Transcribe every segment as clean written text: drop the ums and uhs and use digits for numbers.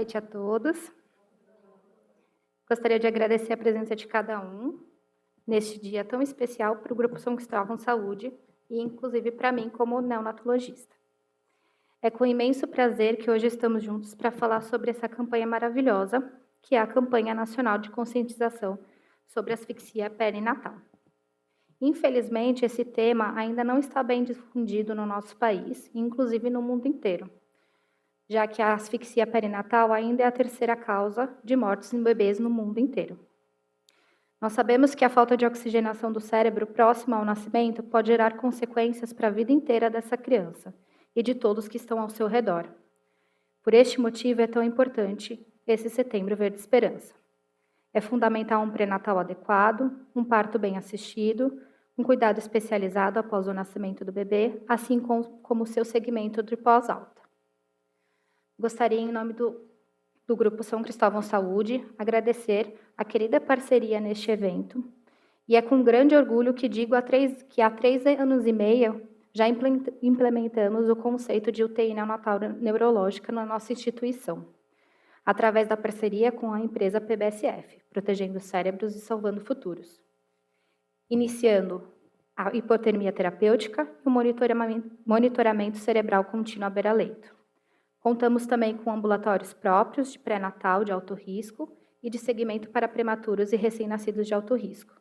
noite a todos. Gostaria de agradecer a presença de cada um neste dia tão especial para o Grupo São Cristóvão Saúde e, inclusive, para mim como neonatologista. É com imenso prazer que hoje estamos juntos para falar sobre essa campanha maravilhosa, que é a Campanha Nacional de Conscientização sobre Asfixia Perinatal. Infelizmente, esse tema ainda não está bem difundido no nosso país, inclusive no mundo inteiro, já que a asfixia perinatal ainda é a terceira causa de mortes em bebês no mundo inteiro. Nós sabemos que a falta de oxigenação do cérebro próximo ao nascimento pode gerar consequências para a vida inteira dessa criança e de todos que estão ao seu redor. Por este motivo, é tão importante esse Setembro Verde Esperança. É fundamental um pré-natal adequado, um parto bem assistido, um cuidado especializado após o nascimento do bebê, assim como o seu segmento de pós-alta. Gostaria, em nome do Grupo São Cristóvão Saúde, agradecer a querida parceria neste evento, e é com grande orgulho que digo que há 3 anos e meio já implementamos o conceito de UTI neonatal neurológica na nossa instituição, através da parceria com a empresa PBSF, Protegendo Cérebros e Salvando Futuros, iniciando a hipotermia terapêutica e o monitoramento cerebral contínuo à beira-leito. Contamos também com ambulatórios próprios de pré-natal de alto risco e de segmento para prematuros e recém-nascidos de alto risco,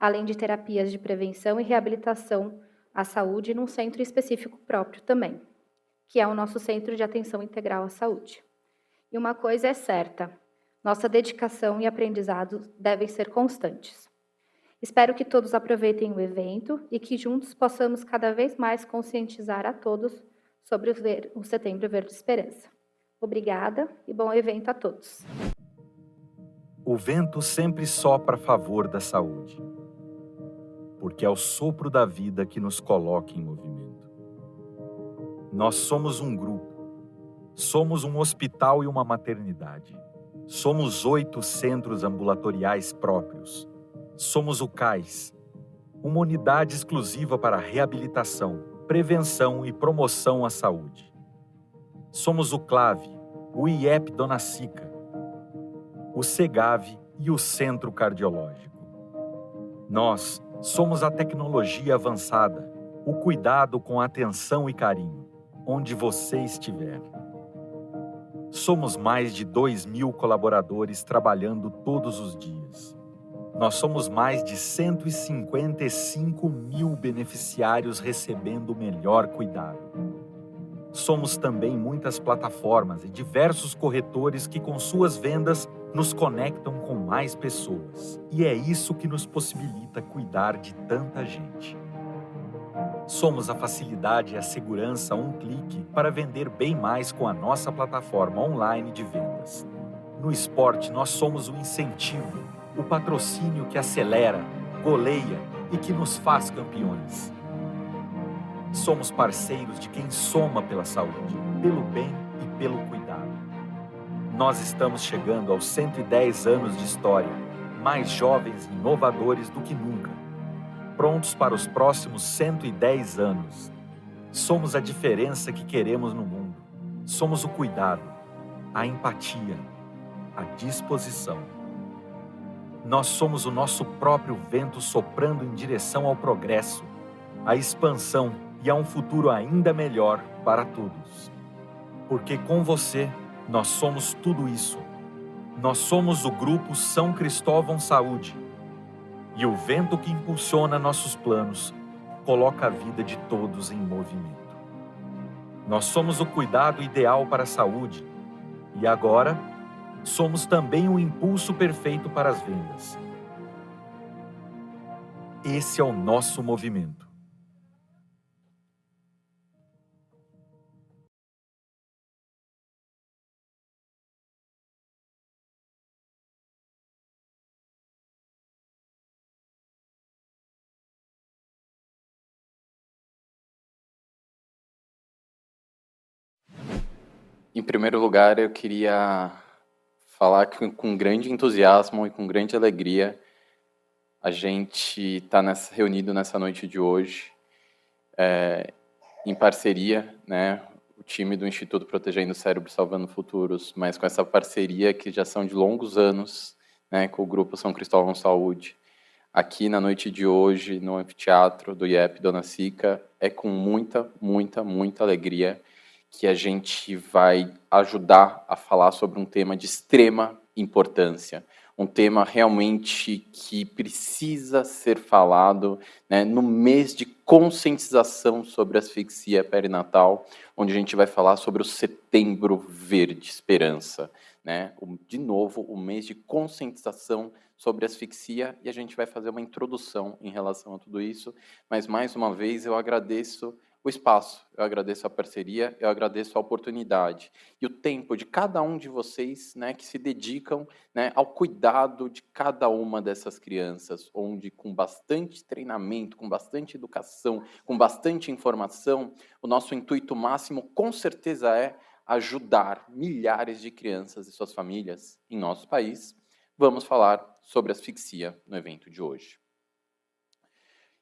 além de terapias de prevenção e reabilitação à saúde num centro específico próprio também, que é o nosso Centro de Atenção Integral à Saúde. E uma coisa é certa, nossa dedicação e aprendizado devem ser constantes. Espero que todos aproveitem o evento e que juntos possamos cada vez mais conscientizar a todos sobre o Setembro Verde Esperança. Obrigada e bom evento a todos. O vento sempre sopra a favor da saúde, porque é o sopro da vida que nos coloca em movimento. Nós somos um grupo, somos um hospital e uma maternidade, somos 8 centros ambulatoriais próprios, somos o CAIS, uma unidade exclusiva para reabilitação, prevenção e promoção à saúde. Somos o CLAVE, o IEP Dona Sica, o CEGAV e o Centro Cardiológico. Nós somos a tecnologia avançada, o cuidado com atenção e carinho, onde você estiver. Somos mais de 2.000 colaboradores trabalhando todos os dias. Nós somos mais de 155.000 beneficiários recebendo o melhor cuidado. Somos também muitas plataformas e diversos corretores que, com suas vendas, nos conectam com mais pessoas. E é isso que nos possibilita cuidar de tanta gente. Somos a facilidade e a segurança a um clique para vender bem mais com a nossa plataforma online de vendas. No esporte, nós somos o incentivo, o patrocínio que acelera, goleia e que nos faz campeões. Somos parceiros de quem soma pela saúde, pelo bem e pelo cuidado. Nós estamos chegando aos 110 anos de história, mais jovens e inovadores do que nunca, prontos para os próximos 110 anos. Somos a diferença que queremos no mundo. Somos o cuidado, a empatia, a disposição. Nós somos o nosso próprio vento soprando em direção ao progresso, à expansão e a um futuro ainda melhor para todos. Porque com você, nós somos tudo isso. Nós somos o Grupo São Cristóvão Saúde. E o vento que impulsiona nossos planos coloca a vida de todos em movimento. Nós somos o cuidado ideal para a saúde. E agora, somos também o impulso perfeito para as vendas. Esse é o nosso movimento. Em primeiro lugar, eu queria falar que com grande entusiasmo e com grande alegria a gente está reunido nessa noite de hoje, em parceria, né, o time do Instituto Protegendo o Cérebro Salvando Futuros, mas com essa parceria que já são de longos anos, né, com o Grupo São Cristóvão Saúde, aqui na noite de hoje, no anfiteatro do IEP Dona Sica, é com muita, muita, muita alegria que a gente vai ajudar a falar sobre um tema de extrema importância, um tema realmente que precisa ser falado, né, no mês de conscientização sobre asfixia perinatal, onde a gente vai falar sobre o Setembro Verde Esperança, né? De novo, o mês de conscientização sobre asfixia, e a gente vai fazer uma introdução em relação a tudo isso, mas mais uma vez eu agradeço o espaço, eu agradeço a parceria, eu agradeço a oportunidade e o tempo de cada um de vocês, né, que se dedicam, né, ao cuidado de cada uma dessas crianças, onde com bastante treinamento, com bastante educação, com bastante informação, o nosso intuito máximo com certeza é ajudar milhares de crianças e suas famílias em nosso país. Vamos falar sobre asfixia no evento de hoje.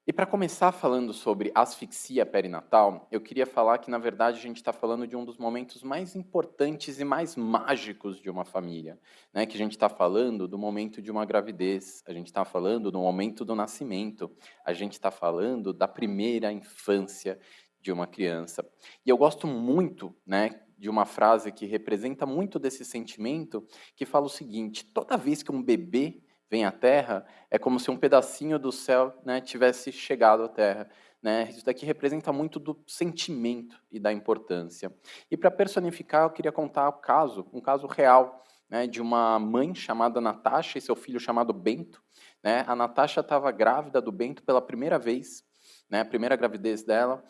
E para começar falando sobre asfixia perinatal, eu queria falar que, na verdade, a gente está falando de um dos momentos mais importantes e mais mágicos de uma família, né? Que a gente está falando do momento de uma gravidez, a gente está falando do momento do nascimento, a gente está falando da primeira infância de uma criança. E eu gosto muito, né, de uma frase que representa muito desse sentimento, que fala o seguinte: toda vez que um bebê vem à Terra, é como se um pedacinho do céu, né, tivesse chegado à Terra. Né? Isso daqui representa muito do sentimento e da importância. E para personificar, eu queria contar um caso real, né, de uma mãe chamada Natasha e seu filho chamado Bento. Né? A Natasha estava grávida do Bento pela primeira vez, né, a primeira gravidez dela,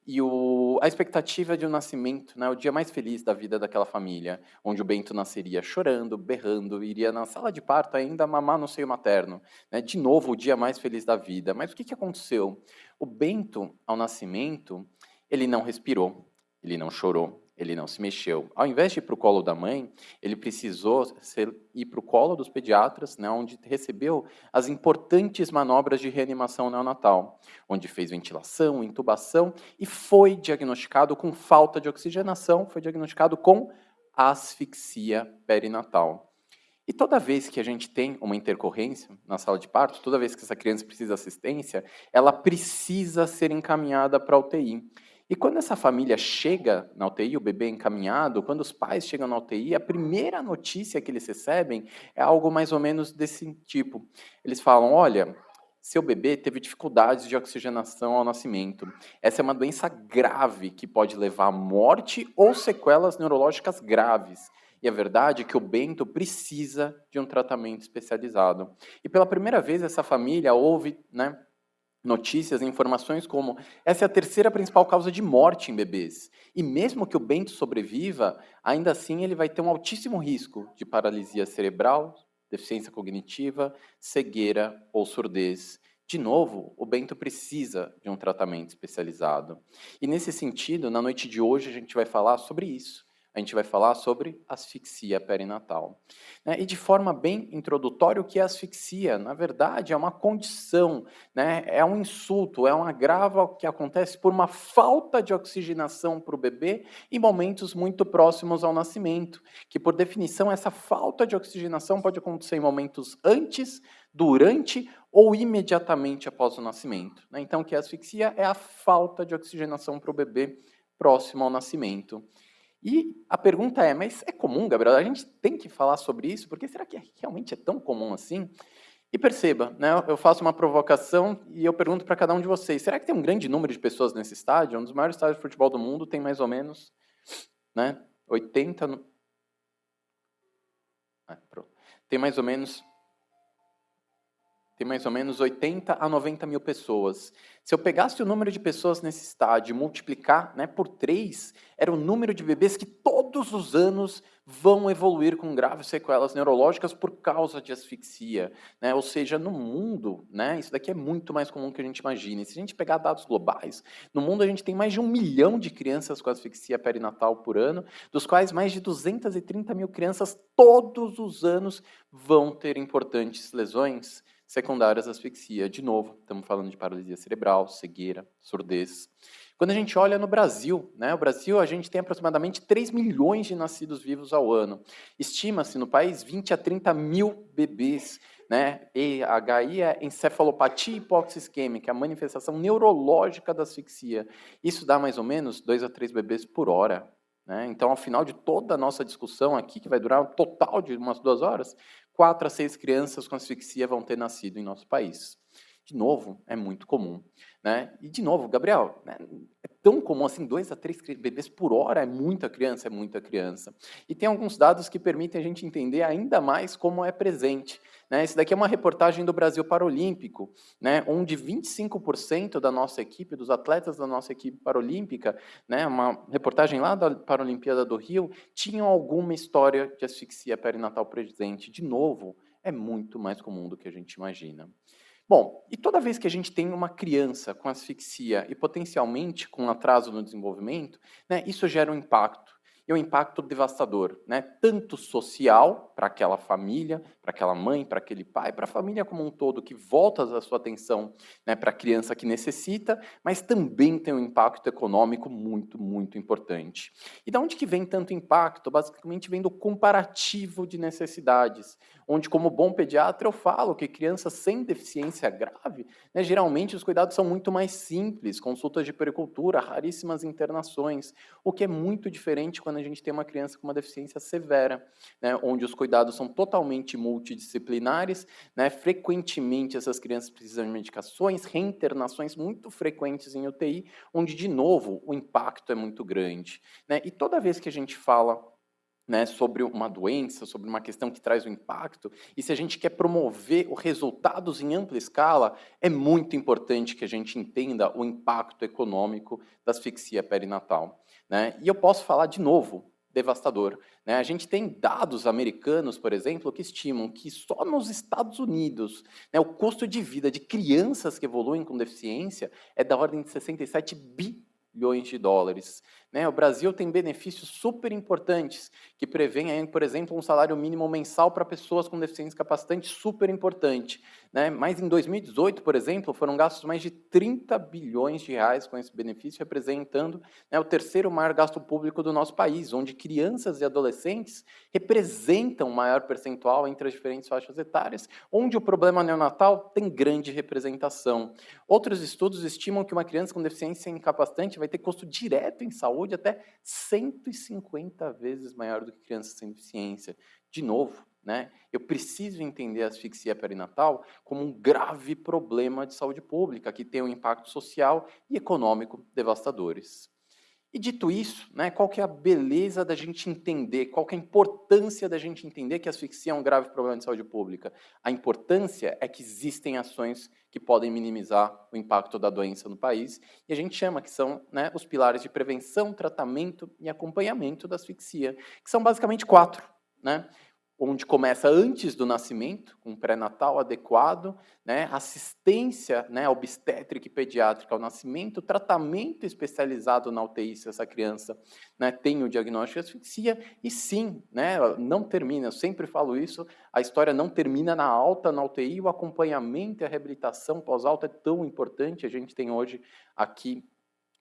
e a expectativa de um nascimento, né, o dia mais feliz da vida daquela família, onde o Bento nasceria chorando, berrando, iria na sala de parto ainda mamar no seio materno. Né, de novo, o dia mais feliz da vida. Mas o que aconteceu? O Bento, ao nascimento, ele não respirou, ele não chorou, ele não se mexeu. Ao invés de ir para o colo da mãe, ele precisou ir para o colo dos pediatras, né, onde recebeu as importantes manobras de reanimação neonatal, onde fez ventilação, intubação e foi diagnosticado com falta de oxigenação, foi diagnosticado com asfixia perinatal. E toda vez que a gente tem uma intercorrência na sala de parto, toda vez que essa criança precisa de assistência, ela precisa ser encaminhada para a UTI. E quando essa família chega na UTI, o bebê é encaminhado, quando os pais chegam na UTI, a primeira notícia que eles recebem é algo mais ou menos desse tipo. Eles falam: olha, seu bebê teve dificuldades de oxigenação ao nascimento. Essa é uma doença grave que pode levar à morte ou sequelas neurológicas graves. E a verdade é que o Bento precisa de um tratamento especializado. E pela primeira vez essa família ouve, né, notícias e informações como: essa é a terceira principal causa de morte em bebês. E mesmo que o Bento sobreviva, ainda assim ele vai ter um altíssimo risco de paralisia cerebral, deficiência cognitiva, cegueira ou surdez. De novo, o Bento precisa de um tratamento especializado. E nesse sentido, na noite de hoje a gente vai falar sobre isso. A gente vai falar sobre asfixia perinatal. Né? E de forma bem introdutória, o que é asfixia? Na verdade, é uma condição, né? É um insulto, é um agravo que acontece por uma falta de oxigenação para o bebê em momentos muito próximos ao nascimento, que, por definição, essa falta de oxigenação pode acontecer em momentos antes, durante ou imediatamente após o nascimento. Né? Então, o que é asfixia? É a falta de oxigenação para o bebê próximo ao nascimento. E a pergunta é: mas é comum, Gabriel? A gente tem que falar sobre isso? Porque será que realmente é tão comum assim? E perceba, né, eu faço uma provocação e eu pergunto para cada um de vocês: será que tem um grande número de pessoas nesse estádio? Um dos maiores estádios de futebol do mundo, tem mais ou menos, né, 80... Tem mais ou menos 80 a 90 mil pessoas. Se eu pegasse o número de pessoas nesse estádio e multiplicar, né, por 3, era o número de bebês que todos os anos vão evoluir com graves sequelas neurológicas por causa de asfixia. Né? Ou seja, no mundo, né, isso daqui é muito mais comum do que a gente imagina. E se a gente pegar dados globais, no mundo a gente tem mais de 1 milhão de crianças com asfixia perinatal por ano, dos quais mais de 230 mil crianças todos os anos vão ter importantes lesões secundárias à asfixia. De novo, estamos falando de paralisia cerebral, cegueira, surdez. Quando a gente olha no Brasil, né, o Brasil a gente tem aproximadamente 3 milhões de nascidos vivos ao ano. Estima-se no país 20 a 30 mil bebês, né? EHI é encefalopatia hipóxia isquêmica, a manifestação neurológica da asfixia. Isso dá mais ou menos 2 a 3 bebês por hora. Né? Então, ao final de toda a nossa discussão aqui, que vai durar um total de umas 2 horas, 4 a 6 crianças com asfixia vão ter nascido em nosso país. De novo, é muito comum. Né? E, de novo, Gabriel, né, é tão comum assim, 2 a 3 bebês por hora, é muita criança, é muita criança. E tem alguns dados que permitem a gente entender ainda mais como é presente. Né? Esse daqui é uma reportagem do Brasil Paralímpico, né, onde 25% da nossa equipe, dos atletas da nossa equipe paralímpica, né, uma reportagem lá da Paralimpíada do Rio, tinham alguma história de asfixia perinatal presente. De novo, é muito mais comum do que a gente imagina. Bom, e toda vez que a gente tem uma criança com asfixia e potencialmente com atraso no desenvolvimento, né, isso gera um impacto. E um impacto devastador, né? Tanto social, para aquela família, para aquela mãe, para aquele pai, para a família como um todo, que volta a sua atenção, né, para a criança que necessita, mas também tem um impacto econômico muito, muito importante. E de onde que vem tanto impacto? Basicamente vem do comparativo de necessidades, onde, como bom pediatra, eu falo que crianças sem deficiência grave, né, geralmente os cuidados são muito mais simples, consultas de puericultura, raríssimas internações, o que é muito diferente quando a gente tem uma criança com uma deficiência severa, né, onde os cuidados são totalmente multidisciplinares, né, frequentemente essas crianças precisam de medicações, reinternações muito frequentes em UTI, onde, de novo, o impacto é muito grande. Né, e toda vez que a gente fala, né, sobre uma doença, sobre uma questão que traz o impacto, e se a gente quer promover os resultados em ampla escala, é muito importante que a gente entenda o impacto econômico da asfixia perinatal. Né? E eu posso falar de novo, devastador. Né? A gente tem dados americanos, por exemplo, que estimam que só nos Estados Unidos, né, o custo de vida de crianças que evoluem com deficiência é da ordem de 67 bilhões de dólares. Né? O Brasil tem benefícios super importantes, que prevêem, por exemplo, um salário mínimo mensal para pessoas com deficiência capacitante super importante. Né? Mas em 2018, por exemplo, foram gastos mais de 30 bilhões de reais com esse benefício, representando, né, o terceiro maior gasto público do nosso país, onde crianças e adolescentes representam o maior percentual entre as diferentes faixas etárias, onde o problema neonatal tem grande representação. Outros estudos estimam que uma criança com deficiência incapacitante vai ter custo direto em saúde até 150 vezes maior do que crianças sem deficiência. De novo, né, eu preciso entender a asfixia perinatal como um grave problema de saúde pública, que tem um impacto social e econômico devastadores. E dito isso, né, qual que é a beleza da gente entender, qual que é a importância da gente entender que a asfixia é um grave problema de saúde pública? A importância é que existem ações que podem minimizar o impacto da doença no país, e a gente chama que são, né, os pilares de prevenção, tratamento e acompanhamento da asfixia, que são basicamente 4, né? Onde começa antes do nascimento, com um pré-natal adequado, né, assistência, né, obstétrica e pediátrica ao nascimento, tratamento especializado na UTI se essa criança, né, tem o diagnóstico de asfixia, e sim, né, não termina, eu sempre falo isso, a história não termina na alta na UTI, o acompanhamento e a reabilitação pós-alta é tão importante, a gente tem hoje aqui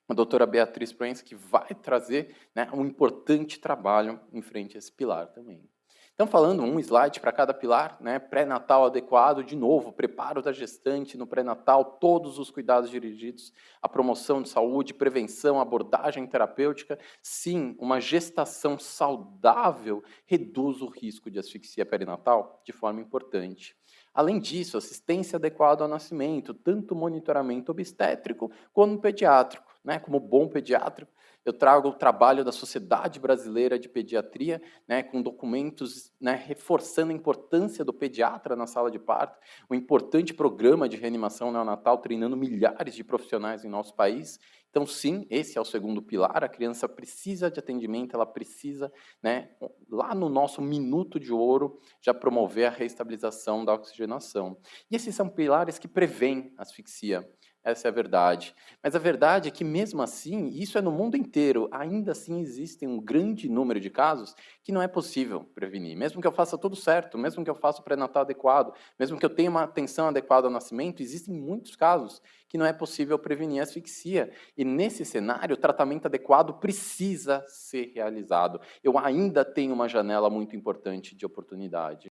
a doutora Beatriz Proença, que vai trazer, né, um importante trabalho em frente a esse pilar também. Então, falando um slide para cada pilar, né, pré-natal adequado, de novo, preparo da gestante no pré-natal, todos os cuidados dirigidos à promoção de saúde, prevenção, abordagem terapêutica. Sim, uma gestação saudável reduz o risco de asfixia perinatal de forma importante. Além disso, assistência adequada ao nascimento, tanto monitoramento obstétrico quanto pediátrico. Né, como bom pediátrico, eu trago o trabalho da Sociedade Brasileira de Pediatria, né, com documentos, né, reforçando a importância do pediatra na sala de parto, um importante programa de reanimação neonatal, treinando milhares de profissionais em nosso país. Então, sim, esse é o segundo pilar, a criança precisa de atendimento, ela precisa, né, lá no nosso minuto de ouro, já promover a reestabilização da oxigenação. E esses são pilares que prevêem asfixia. Essa é a verdade. Mas a verdade é que, mesmo assim, isso é no mundo inteiro, ainda assim existem um grande número de casos que não é possível prevenir. Mesmo que eu faça tudo certo, mesmo que eu faça o pré-natal adequado, mesmo que eu tenha uma atenção adequada ao nascimento, existem muitos casos que não é possível prevenir a asfixia. E, nesse cenário, o tratamento adequado precisa ser realizado. Eu ainda tenho uma janela muito importante de oportunidade.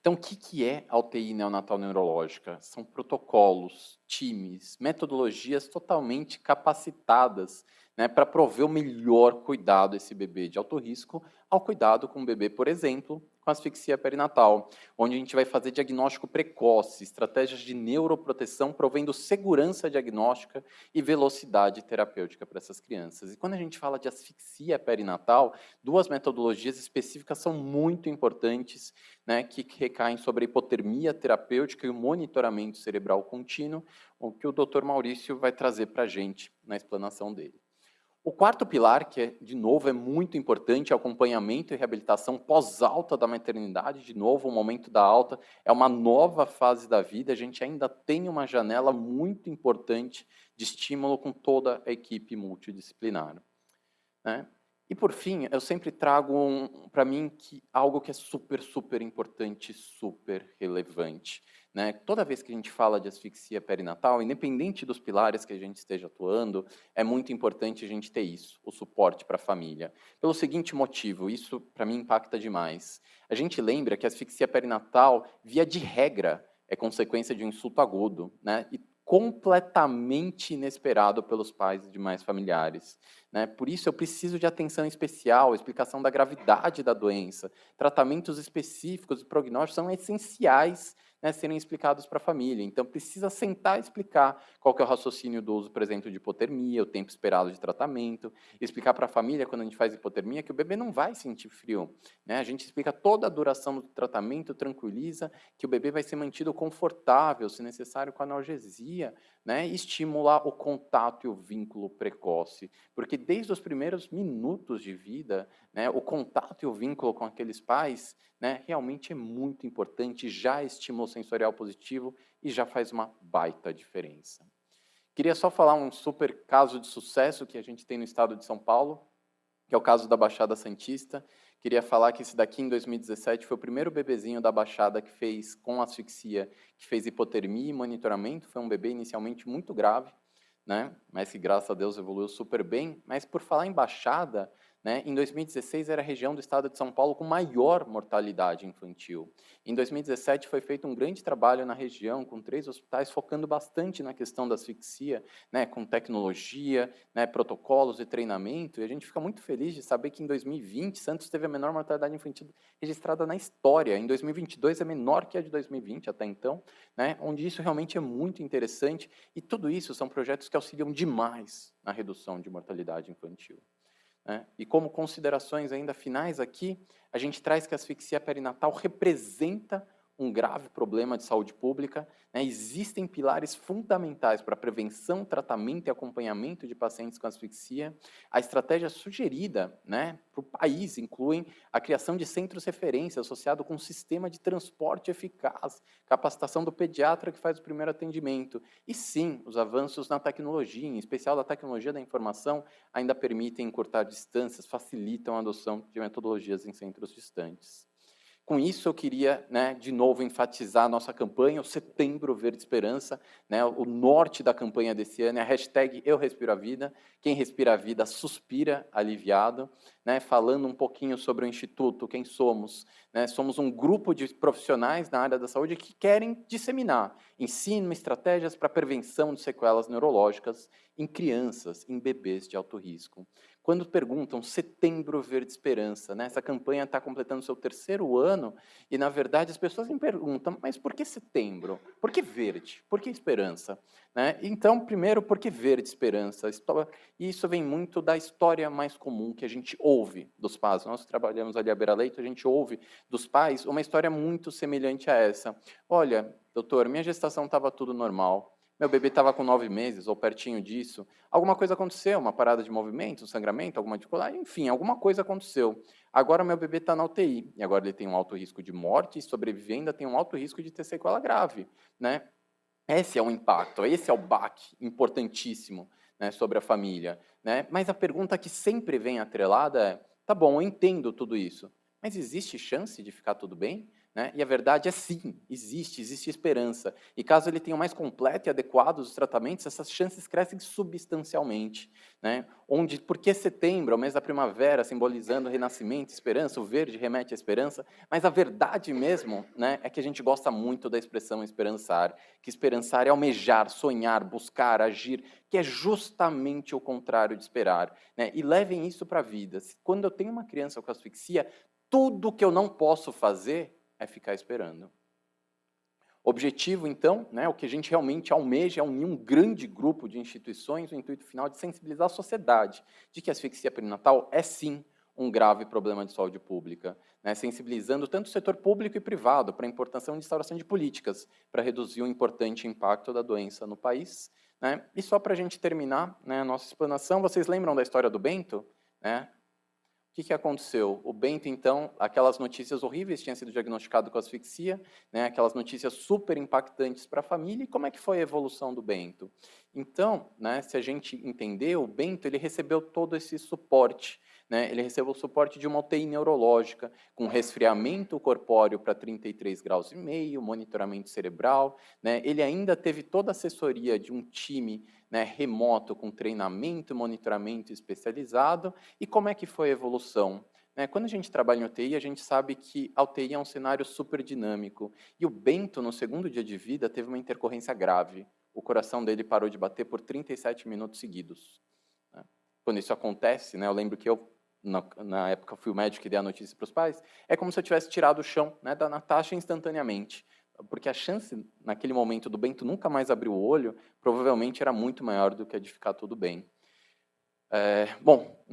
Então, o que é a UTI neonatal neurológica? São protocolos, times, metodologias totalmente capacitadas, né, para prover o melhor cuidado a esse bebê de alto risco ao cuidado com o bebê, por exemplo, com asfixia perinatal, onde a gente vai fazer diagnóstico precoce, estratégias de neuroproteção provendo segurança diagnóstica e velocidade terapêutica para essas crianças. E quando a gente fala de asfixia perinatal, duas metodologias específicas são muito importantes, né, que recaem sobre a hipotermia terapêutica e o monitoramento cerebral contínuo, o que o Dr. Maurício vai trazer para a gente na explanação dele. O quarto pilar, que, de novo, é muito importante, é o acompanhamento e reabilitação pós-alta da maternidade. De novo, o momento da alta é uma nova fase da vida, a gente ainda tem uma janela muito importante de estímulo com toda a equipe multidisciplinar, né? E, por fim, eu sempre trago para mim algo que é super, super importante, super relevante, né? Toda vez que a gente fala de asfixia perinatal, independente dos pilares que a gente esteja atuando, é muito importante a gente ter isso, o suporte para a família. Pelo seguinte motivo, isso para mim impacta demais. A gente lembra que a asfixia perinatal, via de regra, é consequência de um insulto agudo, né? E completamente inesperado pelos pais e demais familiares, né? Por isso, eu preciso de atenção especial, explicação da gravidade da doença, tratamentos específicos e prognósticos são essenciais, né, serem explicados para a família. Então, precisa sentar e explicar qual que é o raciocínio do uso, por exemplo, de hipotermia, o tempo esperado de tratamento, explicar para a família, quando a gente faz hipotermia, que o bebê não vai sentir frio, né? A gente explica toda a duração do tratamento, tranquiliza, que o bebê vai ser mantido confortável, se necessário, com analgesia, né? E estimular o contato e o vínculo precoce, porque desde os primeiros minutos de vida, né, o contato e o vínculo com aqueles pais, né, realmente é muito importante, já é estímulo sensorial positivo e já faz uma baita diferença. Queria só falar um super caso de sucesso que a gente tem no estado de São Paulo, que é o caso da Baixada Santista. Queria falar que esse daqui, em 2017, foi o primeiro bebezinho da Baixada que fez, com asfixia, que fez hipotermia e monitoramento. Foi um bebê inicialmente muito grave, né? Mas que, graças a Deus, evoluiu super bem. Mas, por falar em Baixada, né, em 2016 era a região do estado de São Paulo com maior mortalidade infantil. Em 2017 foi feito um grande trabalho na região, com 3 hospitais, focando bastante na questão da asfixia, né, com tecnologia, né, protocolos e treinamento, e a gente fica muito feliz de saber que em 2020 Santos teve a menor mortalidade infantil registrada na história. Em 2022 é menor que a de 2020 até então, né, onde isso realmente é muito interessante, e tudo isso são projetos que auxiliam demais na redução de mortalidade infantil, né? E como considerações ainda finais aqui, a gente traz que a asfixia perinatal representa um grave problema de saúde pública, né? Existem pilares fundamentais para a prevenção, tratamento e acompanhamento de pacientes com asfixia. A estratégia sugerida, né, para o país inclui a criação de centros referência associado com um sistema de transporte eficaz, capacitação do pediatra que faz o primeiro atendimento. E sim, os avanços na tecnologia, em especial da tecnologia da informação, ainda permitem encurtar distâncias, facilitam a adoção de metodologias em centros distantes. Com isso, eu queria, né, de novo, enfatizar a nossa campanha, o Setembro Verde Esperança, né, o norte da campanha desse ano é a hashtag Eu Respiro a Vida, quem respira a vida suspira aliviado, né, falando um pouquinho sobre o Instituto, quem somos, né, somos um grupo de profissionais na área da saúde que querem disseminar ensino, estratégias para prevenção de sequelas neurológicas em crianças, em bebês de alto risco. Quando perguntam Setembro Verde Esperança, né? Essa campanha está completando seu 3º ano e, na verdade, as pessoas me perguntam, mas por que setembro? Por que verde? Por que esperança? Né? Então, primeiro, por que verde esperança? E isso vem muito da história mais comum que a gente ouve dos pais. Nós trabalhamos ali à beira-leito, a gente ouve dos pais uma história muito semelhante a essa. Olha, doutor, minha gestação estava tudo normal. Meu bebê estava com 9 meses, ou pertinho disso. Alguma coisa aconteceu, uma parada de movimento, um sangramento, alguma dificuldade, enfim, alguma coisa aconteceu. Agora meu bebê está na UTI, e agora ele tem um alto risco de morte, e sobreviver ainda tem um alto risco de ter sequela grave, né? Esse é o impacto, esse é o baque importantíssimo, né, sobre a família, né? Mas a pergunta que sempre vem atrelada é: tá bom, eu entendo tudo isso, mas existe chance de ficar tudo bem? Né? E a verdade é sim, existe esperança. E caso ele tenha o mais completo e adequado os tratamentos, essas chances crescem substancialmente, né? Porque setembro, é o mês da primavera, simbolizando renascimento, esperança, o verde remete à esperança, mas a verdade mesmo, né, é que a gente gosta muito da expressão esperançar, que esperançar é almejar, sonhar, buscar, agir, que é justamente o contrário de esperar, né? E levem isso para a vida. Quando eu tenho uma criança com asfixia, tudo que eu não posso fazer é ficar esperando. Objetivo, então, né, o que a gente realmente almeja é unir um grande grupo de instituições no intuito final de sensibilizar a sociedade de que a asfixia perinatal é, sim, um grave problema de saúde pública, né, sensibilizando tanto o setor público e privado para a importância de instauração de políticas para reduzir o importante impacto da doença no país. Né. E só para a gente terminar, né, a nossa explanação, vocês lembram da história do Bento? Né? O que aconteceu? O Bento, então, aquelas notícias horríveis, tinha sido diagnosticado com asfixia, né, aquelas notícias super impactantes para a família, e como é que foi a evolução do Bento? Então, né, se a gente entender, o Bento ele recebeu todo esse suporte, né, ele recebeu o suporte de uma UTI neurológica, com resfriamento corpóreo para 33 graus e meio, monitoramento cerebral, né, ele ainda teve toda a assessoria de um time, né, remoto, com treinamento e monitoramento especializado. E como é que foi a evolução? Quando a gente trabalha em UTI, a gente sabe que a UTI é um cenário super dinâmico. E o Bento, no segundo dia de vida, teve uma intercorrência grave. O coração dele parou de bater por 37 minutos seguidos. Quando isso acontece, eu lembro que eu, na época, fui o médico que dei a notícia para os pais, é como se eu tivesse tirado o chão, da Natasha instantaneamente. Porque a chance, naquele momento, do Bento nunca mais abrir o olho, provavelmente era muito maior do que a de ficar tudo bem. Bom,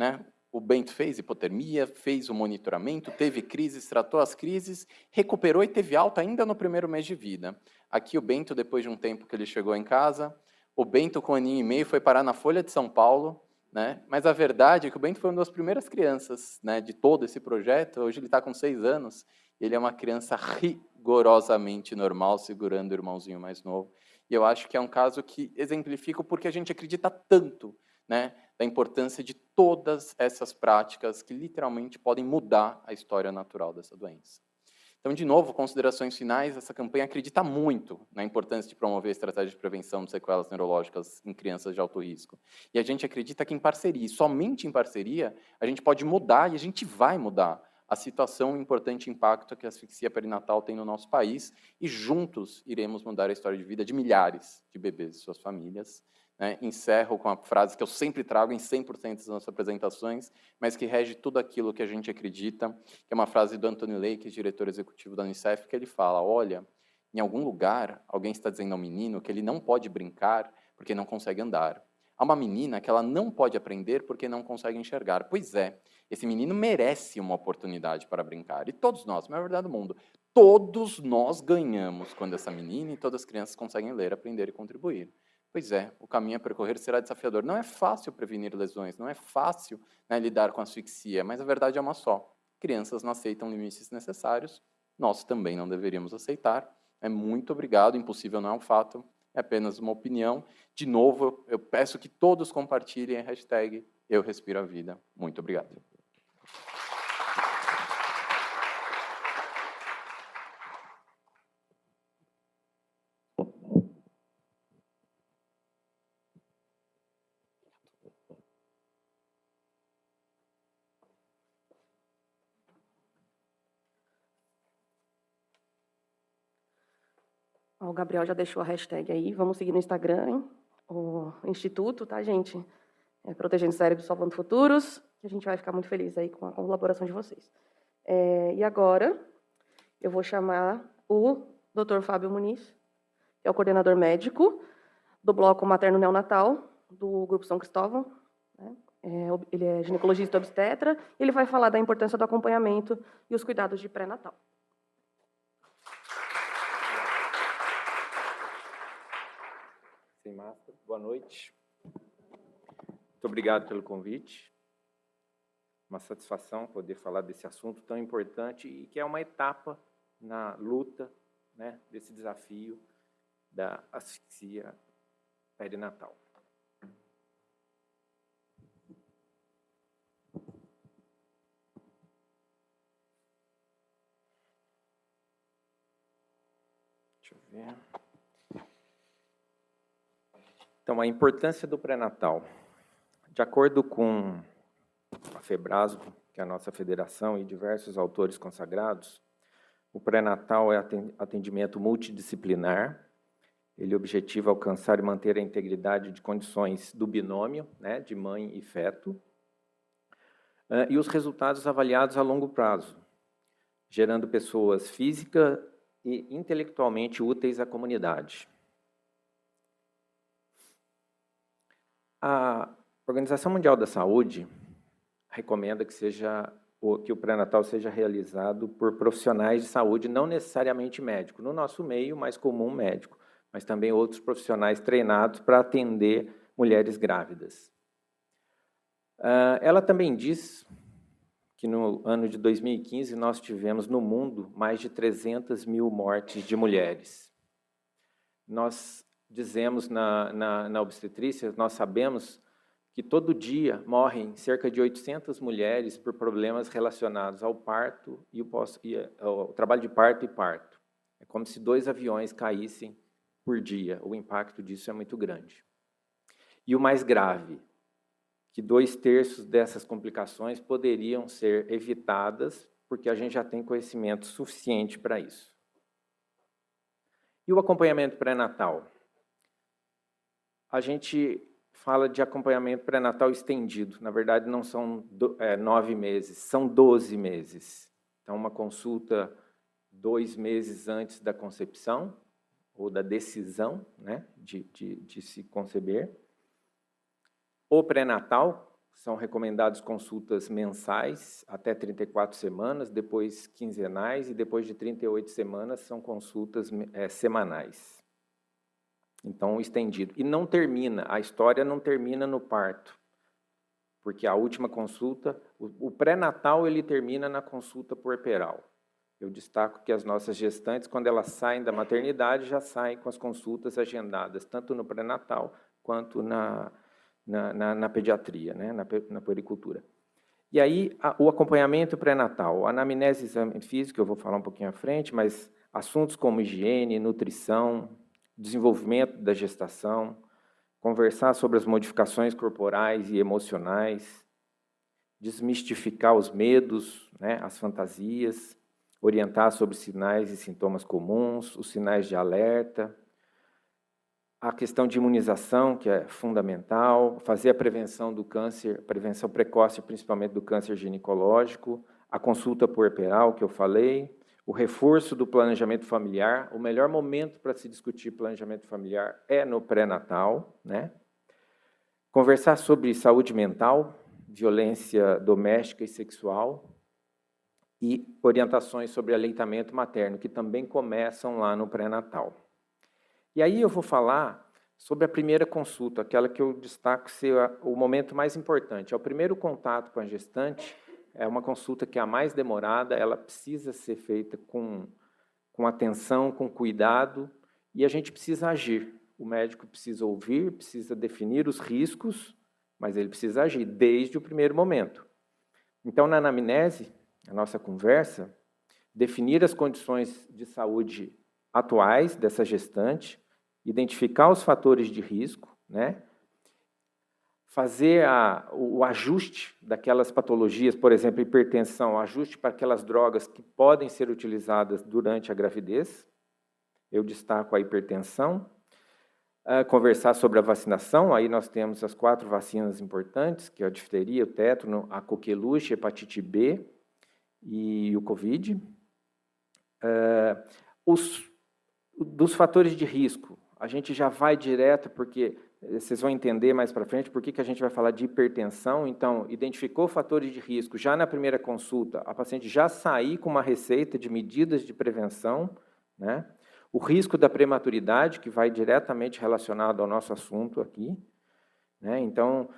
o Bento fez hipotermia, fez o monitoramento, teve crises, tratou as crises, recuperou e teve alta ainda no primeiro mês de vida. Aqui o Bento, depois de um tempo que ele chegou em casa, o Bento com 1 aninho e meio foi parar na Folha de São Paulo, mas a verdade é que o Bento foi uma das primeiras crianças, de todo esse projeto. Hoje ele está com 6 anos, ele é uma criança rigorosamente normal, segurando o irmãozinho mais novo. E eu acho que é um caso que exemplifica o porquê a gente acredita tanto, da importância de todas essas práticas que literalmente podem mudar a história natural dessa doença. Então, de novo, considerações finais, essa campanha acredita muito na importância de promover estratégias de prevenção de sequelas neurológicas em crianças de alto risco. E a gente acredita que em parceria, e somente em parceria, a gente pode mudar, e a gente vai mudar, a situação e o importante impacto que a asfixia perinatal tem no nosso país, e juntos iremos mudar a história de vida de milhares de bebês e suas famílias. Encerro com a frase que eu sempre trago em 100% das nossas apresentações, mas que rege tudo aquilo que a gente acredita, que é uma frase do Anthony Lake, diretor executivo da Unicef, que ele fala: olha, em algum lugar, alguém está dizendo ao menino que ele não pode brincar porque não consegue andar. Há uma menina que ela não pode aprender porque não consegue enxergar. Pois é, esse menino merece uma oportunidade para brincar. E todos nós, na verdade do mundo, todos nós ganhamos quando essa menina e todas as crianças conseguem ler, aprender e contribuir. Pois é, o caminho a percorrer será desafiador. Não é fácil prevenir lesões, não é fácil lidar com a asfixia, mas a verdade é uma só. Crianças não aceitam limites necessários, nós também não deveríamos aceitar. Muito obrigado, impossível não é um fato, é apenas uma opinião. De novo, eu peço que todos compartilhem a hashtag Eu Respiro a Vida. Muito obrigado. O Gabriel já deixou a hashtag aí, vamos seguir no Instagram, hein? O Instituto, tá, gente? Protegendo Cérebros, Salvando Futuros, que a gente vai ficar muito feliz aí com a colaboração de vocês. E agora, eu vou chamar o Dr. Fábio Muniz, que é o coordenador médico do Bloco Materno Neonatal do Grupo São Cristóvão. Ele é ginecologista e obstetra, e ele vai falar da importância do acompanhamento e os cuidados de pré-natal. Sem máscara. Boa noite. Muito obrigado pelo convite. Uma satisfação poder falar desse assunto tão importante e que é uma etapa na luta, desse desafio da asfixia perinatal. Deixa eu ver. Então, a importância do pré-natal. De acordo com a FEBRASGO, que é a nossa federação, e diversos autores consagrados, o pré-natal é atendimento multidisciplinar. Ele objetiva alcançar e manter a integridade de condições do binômio, né, de mãe e feto, e os resultados avaliados a longo prazo, gerando pessoas física e intelectualmente úteis à comunidade. A Organização Mundial da Saúde recomenda que o pré-natal seja realizado por profissionais de saúde, não necessariamente médico. No nosso meio, mais comum médico, mas também outros profissionais treinados para atender mulheres grávidas. Ela também diz que no ano de 2015 nós tivemos no mundo mais de 300 mil mortes de mulheres. Nós dizemos na obstetrícia, nós sabemos que todo dia morrem cerca de 800 mulheres por problemas relacionados ao parto e ao trabalho de parto e parto. É como se 2 aviões caíssem por dia. O impacto disso é muito grande. E o mais grave, que 2/3 dessas complicações poderiam ser evitadas, porque a gente já tem conhecimento suficiente para isso. E o acompanhamento pré-natal? A gente fala de acompanhamento pré-natal estendido. Na verdade, não são 9 meses, são 12 meses. Então, uma consulta 2 meses antes da concepção, ou da decisão, né, de se conceber. O pré-natal, são recomendadas consultas mensais, até 34 semanas, depois quinzenais, e depois de 38 semanas são consultas semanais. Então, estendido. E não termina, a história não termina no parto, porque a última consulta, o pré-natal, ele termina na consulta puerperal. Eu destaco que as nossas gestantes, quando elas saem da maternidade, já saem com as consultas agendadas, tanto no pré-natal quanto na pediatria, né, na puericultura. E aí, o acompanhamento pré-natal, a anamnese e exame físico, eu vou falar um pouquinho à frente, mas assuntos como higiene, nutrição, desenvolvimento da gestação, conversar sobre as modificações corporais e emocionais, desmistificar os medos, né, as fantasias, orientar sobre sinais e sintomas comuns, os sinais de alerta, a questão de imunização, que é fundamental, fazer a prevenção do câncer, prevenção precoce, principalmente do câncer ginecológico, a consulta puerperal, que eu falei, o reforço do planejamento familiar. O melhor momento para se discutir planejamento familiar é no pré-natal, né? Conversar sobre saúde mental, violência doméstica e sexual, e orientações sobre aleitamento materno, que também começam lá no pré-natal. E aí eu vou falar sobre a primeira consulta, aquela que eu destaco ser o momento mais importante. É o primeiro contato com a gestante, é uma consulta que é a mais demorada, ela precisa ser feita com atenção, com cuidado, e a gente precisa agir. O médico precisa ouvir, precisa definir os riscos, mas ele precisa agir desde o primeiro momento. Então, na anamnese, a nossa conversa, definir as condições de saúde atuais dessa gestante, identificar os fatores de risco, né? Fazer o ajuste daquelas patologias, por exemplo, hipertensão, o ajuste para aquelas drogas que podem ser utilizadas durante a gravidez. Eu destaco a hipertensão. Conversar sobre a vacinação, aí nós temos as 4 vacinas importantes, que é a difteria, o tétano, a coqueluche, a hepatite B e o Covid. Dos fatores de risco, a gente já vai direto, porque vocês vão entender mais para frente por que a gente vai falar de hipertensão. Então, identificou fatores de risco, já na primeira consulta, a paciente já sair com uma receita de medidas de prevenção, né? O risco da prematuridade, que vai diretamente relacionado ao nosso assunto aqui, né? Então,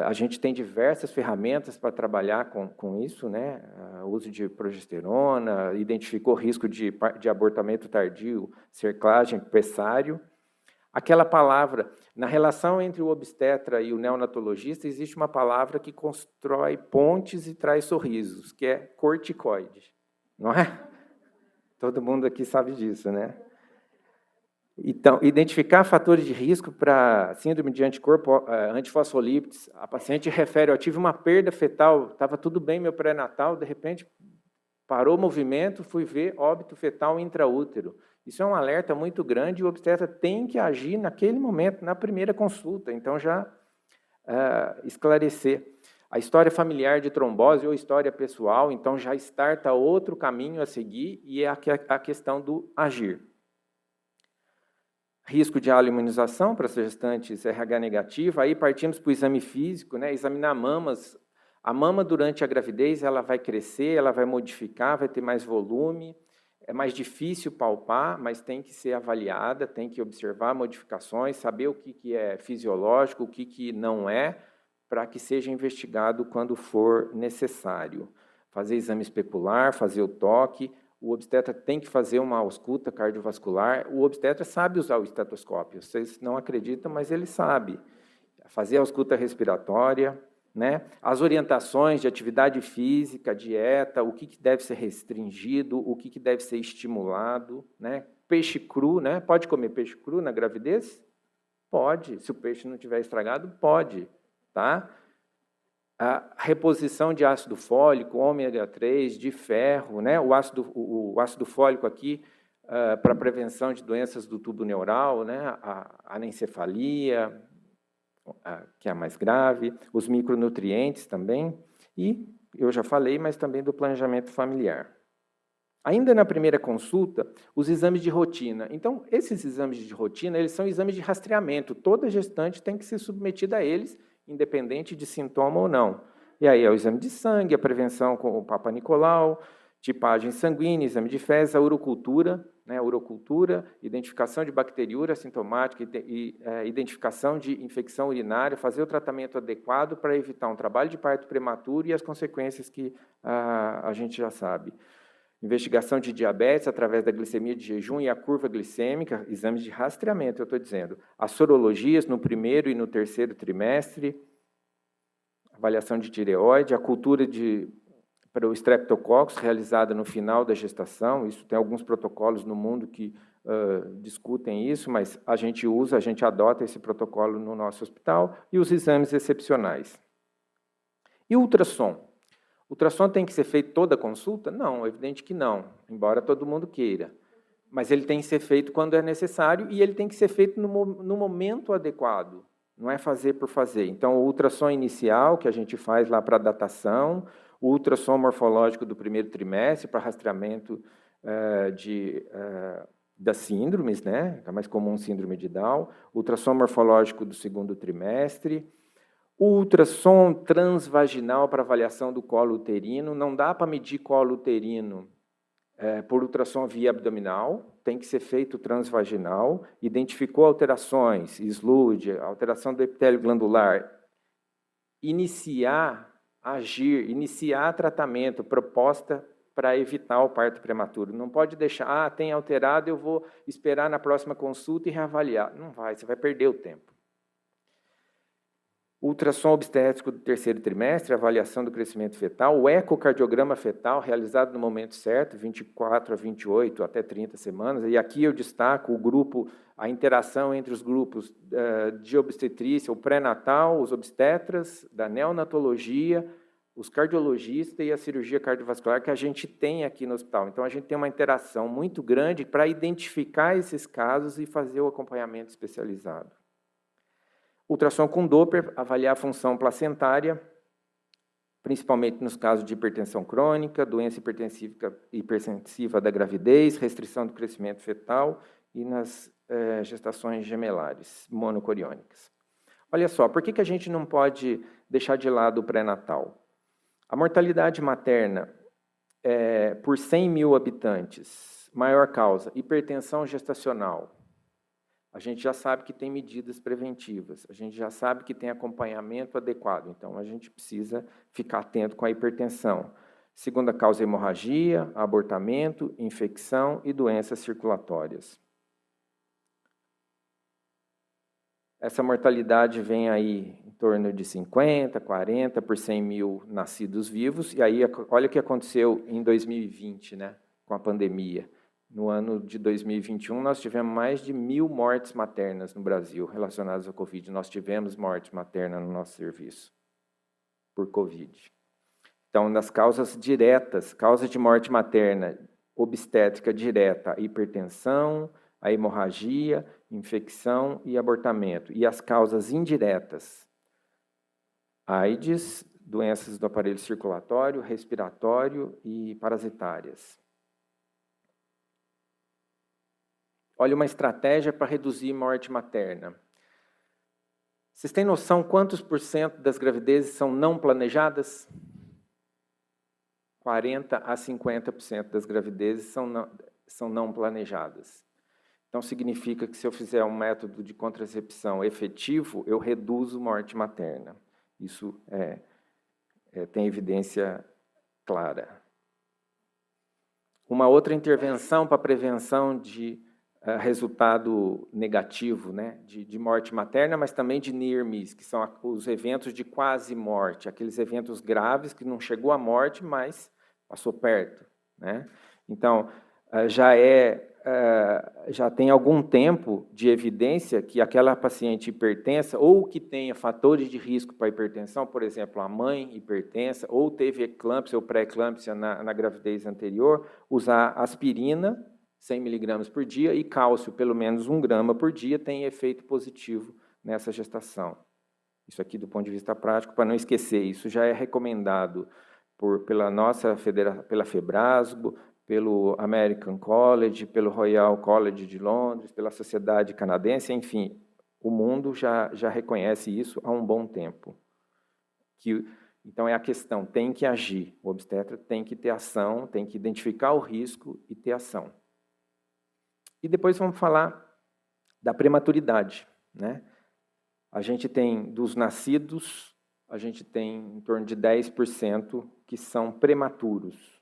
a gente tem diversas ferramentas para trabalhar com isso, né? O uso de progesterona, identificou risco de abortamento tardio, cerclagem, pessário. Aquela palavra, na relação entre o obstetra e o neonatologista, existe uma palavra que constrói pontes e traz sorrisos, que é corticoide, não é? Todo mundo aqui sabe disso, né? Então, identificar fatores de risco para síndrome de anticorpo antifosfolípides. A paciente refere, eu tive uma perda fetal, estava tudo bem meu pré-natal, de repente parou o movimento, fui ver óbito fetal intraútero. Isso é um alerta muito grande e o obstetra tem que agir naquele momento, na primeira consulta. Então, já esclarecer. A história familiar de trombose ou história pessoal, então já starta outro caminho a seguir e é a questão do agir. Risco de alimunização para as gestantes RH negativa, aí partimos para o exame físico, né? Examinar mamas. A mama durante a gravidez ela vai crescer, ela vai modificar, vai ter mais volume, é mais difícil palpar, mas tem que ser avaliada, tem que observar modificações, saber o que é fisiológico, o que não é, para que seja investigado quando for necessário. Fazer exame especular, fazer o toque. O obstetra tem que fazer uma ausculta cardiovascular. O obstetra sabe usar o estetoscópio. Vocês não acreditam, mas ele sabe. Fazer a ausculta respiratória, né? As orientações de atividade física, dieta, o que deve ser restringido, o que deve ser estimulado, né? Peixe cru, né? Pode comer peixe cru na gravidez? Pode. Se o peixe não estiver estragado, pode. Tá? A reposição de ácido fólico, ômega 3, de ferro, né? O ácido fólico aqui para prevenção de doenças do tubo neural, né? A anencefalia, que é a mais grave, os micronutrientes também, e eu já falei, mas também do planejamento familiar. Ainda na primeira consulta, os exames de rotina. Então, esses exames de rotina, eles são exames de rastreamento. Toda gestante tem que ser submetida a eles, independente de sintoma ou não. E aí é o exame de sangue, a prevenção com o Papa Nicolau, tipagem sanguínea, exame de fezes, a urocultura, né, identificação de bacteriúria assintomática e identificação de infecção urinária, fazer o tratamento adequado para evitar um trabalho de parto prematuro e as consequências que a gente já sabe. Investigação de diabetes através da glicemia de jejum e a curva glicêmica, exames de rastreamento, eu estou dizendo. As sorologias no primeiro e no terceiro trimestre, avaliação de tireoide, a cultura para o Streptococcus realizada no final da gestação. Isso tem alguns protocolos no mundo que discutem isso, mas a gente adota esse protocolo no nosso hospital, e os exames excepcionais. E o ultrassom? O ultrassom tem que ser feito toda a consulta? Não, é evidente que não, embora todo mundo queira. Mas ele tem que ser feito quando é necessário e ele tem que ser feito no momento adequado, não é fazer por fazer. Então, o ultrassom inicial, que a gente faz lá para datação, o ultrassom morfológico do primeiro trimestre para rastreamento das síndromes, né? É mais comum síndrome de Down, o ultrassom morfológico do segundo trimestre, o ultrassom transvaginal para avaliação do colo uterino. Não dá para medir colo uterino por ultrassom via abdominal, tem que ser feito transvaginal. Identificou alterações, SLUD, alteração do epitélio glandular, iniciar tratamento, proposta para evitar o parto prematuro. Não pode deixar, tem alterado, eu vou esperar na próxima consulta e reavaliar. Não vai, você vai perder o tempo. Ultrassom obstétrico do terceiro trimestre, avaliação do crescimento fetal, o ecocardiograma fetal, realizado no momento certo, 24 a 28, até 30 semanas, e aqui eu destaco o grupo, a interação entre os grupos de obstetrícia, o pré-natal, os obstetras, da neonatologia, os cardiologistas e a cirurgia cardiovascular que a gente tem aqui no hospital. Então, a gente tem uma interação muito grande para identificar esses casos e fazer o acompanhamento especializado. Ultrassom com Doppler, avaliar a função placentária, principalmente nos casos de hipertensão crônica, doença hipertensiva da gravidez, restrição do crescimento fetal e nas gestações gemelares monocoriônicas. Olha só, por que a gente não pode deixar de lado o pré-natal? A mortalidade materna por 100 mil habitantes, maior causa, hipertensão gestacional. A gente já sabe que tem medidas preventivas, a gente já sabe que tem acompanhamento adequado, então a gente precisa ficar atento com a hipertensão. Segunda causa, hemorragia, abortamento, infecção e doenças circulatórias. Essa mortalidade vem aí em torno de 50, 40 por 100 mil nascidos vivos, e aí olha o que aconteceu em 2020, né, com a pandemia. No ano de 2021, nós tivemos mais de 1.000 mortes maternas no Brasil relacionadas ao Covid. Nós tivemos morte materna no nosso serviço por Covid. Então, nas causas diretas, causa de morte materna, obstétrica direta, a hipertensão, a hemorragia, infecção e abortamento. E as causas indiretas, AIDS, doenças do aparelho circulatório, respiratório e parasitárias. Olha uma estratégia para reduzir morte materna. Vocês têm noção quantos % das gravidezes são não planejadas? 40 a 50% das gravidezes são não planejadas. Então, significa que se eu fizer um método de contracepção efetivo, eu reduzo morte materna. Isso tem evidência clara. Uma outra intervenção para prevenção de resultado negativo, né, de morte materna, mas também de near miss, que são os eventos de quase morte, aqueles eventos graves que não chegou à morte, mas passou perto, né? Então, já tem algum tempo de evidência que aquela paciente hipertensa ou que tenha fatores de risco para hipertensão, por exemplo, a mãe hipertensa, ou teve eclâmpsia ou pré-eclâmpsia na gravidez anterior, usar aspirina, 100 mg por dia, e cálcio, pelo menos 1 grama por dia, tem efeito positivo nessa gestação. Isso aqui, do ponto de vista prático, para não esquecer, isso já é recomendado pela FEBRASGO, pelo American College, pelo Royal College de Londres, pela Sociedade Canadense, enfim, o mundo já reconhece isso há um bom tempo. Então, é a questão, tem que agir, o obstetra tem que ter ação, tem que identificar o risco e ter ação. E depois vamos falar da prematuridade, né? A gente tem, dos nascidos, a gente tem em torno de 10% que são prematuros.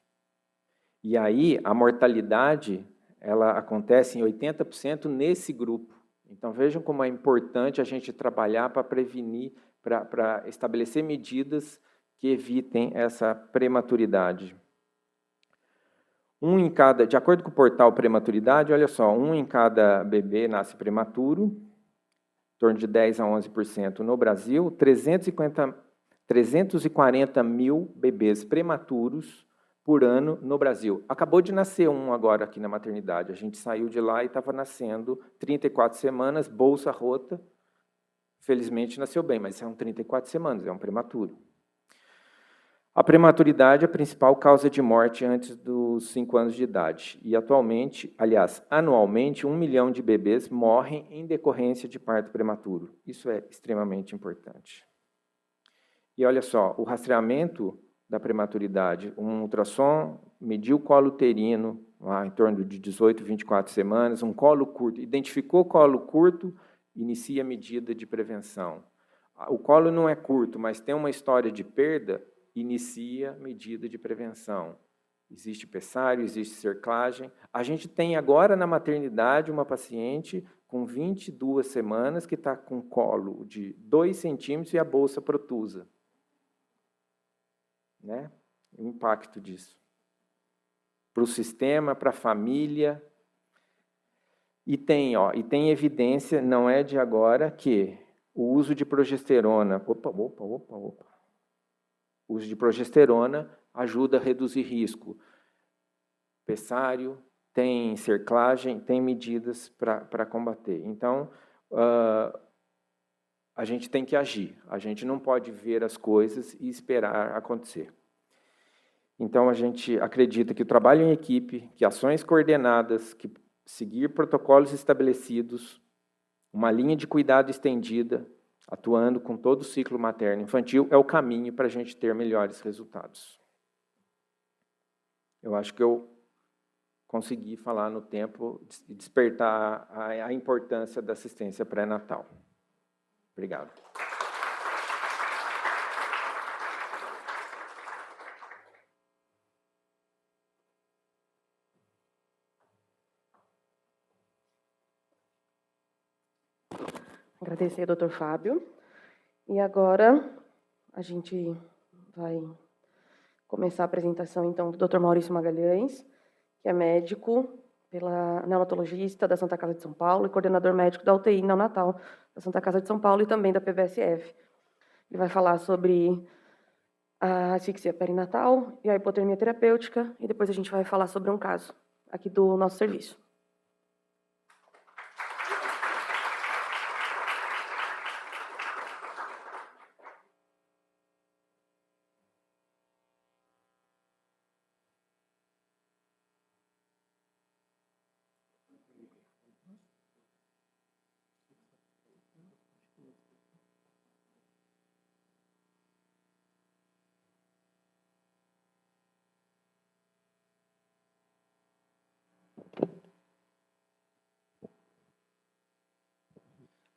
E aí, a mortalidade, ela acontece em 80% nesse grupo. Então, vejam como é importante a gente trabalhar para prevenir, para estabelecer medidas que evitem essa prematuridade. De acordo com o portal Prematuridade, olha só, 1 em cada bebê nasce prematuro, em torno de 10 a 11% no Brasil, 340 mil bebês prematuros por ano no Brasil. Acabou de nascer um agora aqui na maternidade. A gente saiu de lá e estava nascendo 34 semanas, bolsa rota. Felizmente nasceu bem, mas são 34 semanas, é um prematuro. A prematuridade é a principal causa de morte antes dos 5 anos de idade. E atualmente, aliás, anualmente, 1 milhão de bebês morrem em decorrência de parto prematuro. Isso é extremamente importante. E olha só, o rastreamento da prematuridade, um ultrassom, mediu o colo uterino, lá em torno de 18, 24 semanas, um colo curto, identificou o colo curto, inicia a medida de prevenção. O colo não é curto, mas tem uma história de perda, inicia medida de prevenção. Existe pessário, existe cerclagem. A gente tem agora na maternidade uma paciente com 22 semanas que está com colo de 2 centímetros e a bolsa protusa. Né? O impacto disso. Para o sistema, para a família. E tem evidência, não é de agora, que o uso de progesterona... O uso de progesterona ajuda a reduzir risco. Pessário, tem cerclagem, tem medidas para combater. Então, a gente tem que agir. A gente não pode ver as coisas e esperar acontecer. Então, a gente acredita que o trabalho em equipe, que ações coordenadas, que seguir protocolos estabelecidos, uma linha de cuidado estendida, atuando com todo o ciclo materno-infantil, é o caminho para a gente ter melhores resultados. Eu acho que eu conseguir falar no tempo e despertar a importância da assistência pré-natal. Obrigado. Agradecer ao Dr. Fábio. E agora a gente vai começar a apresentação, então, do Dr. Maurício Magalhães, que é médico, neonatologista da Santa Casa de São Paulo e coordenador médico da UTI neonatal da Santa Casa de São Paulo e também da PBSF. Ele vai falar sobre a asfixia perinatal e a hipotermia terapêutica, e depois a gente vai falar sobre um caso aqui do nosso serviço.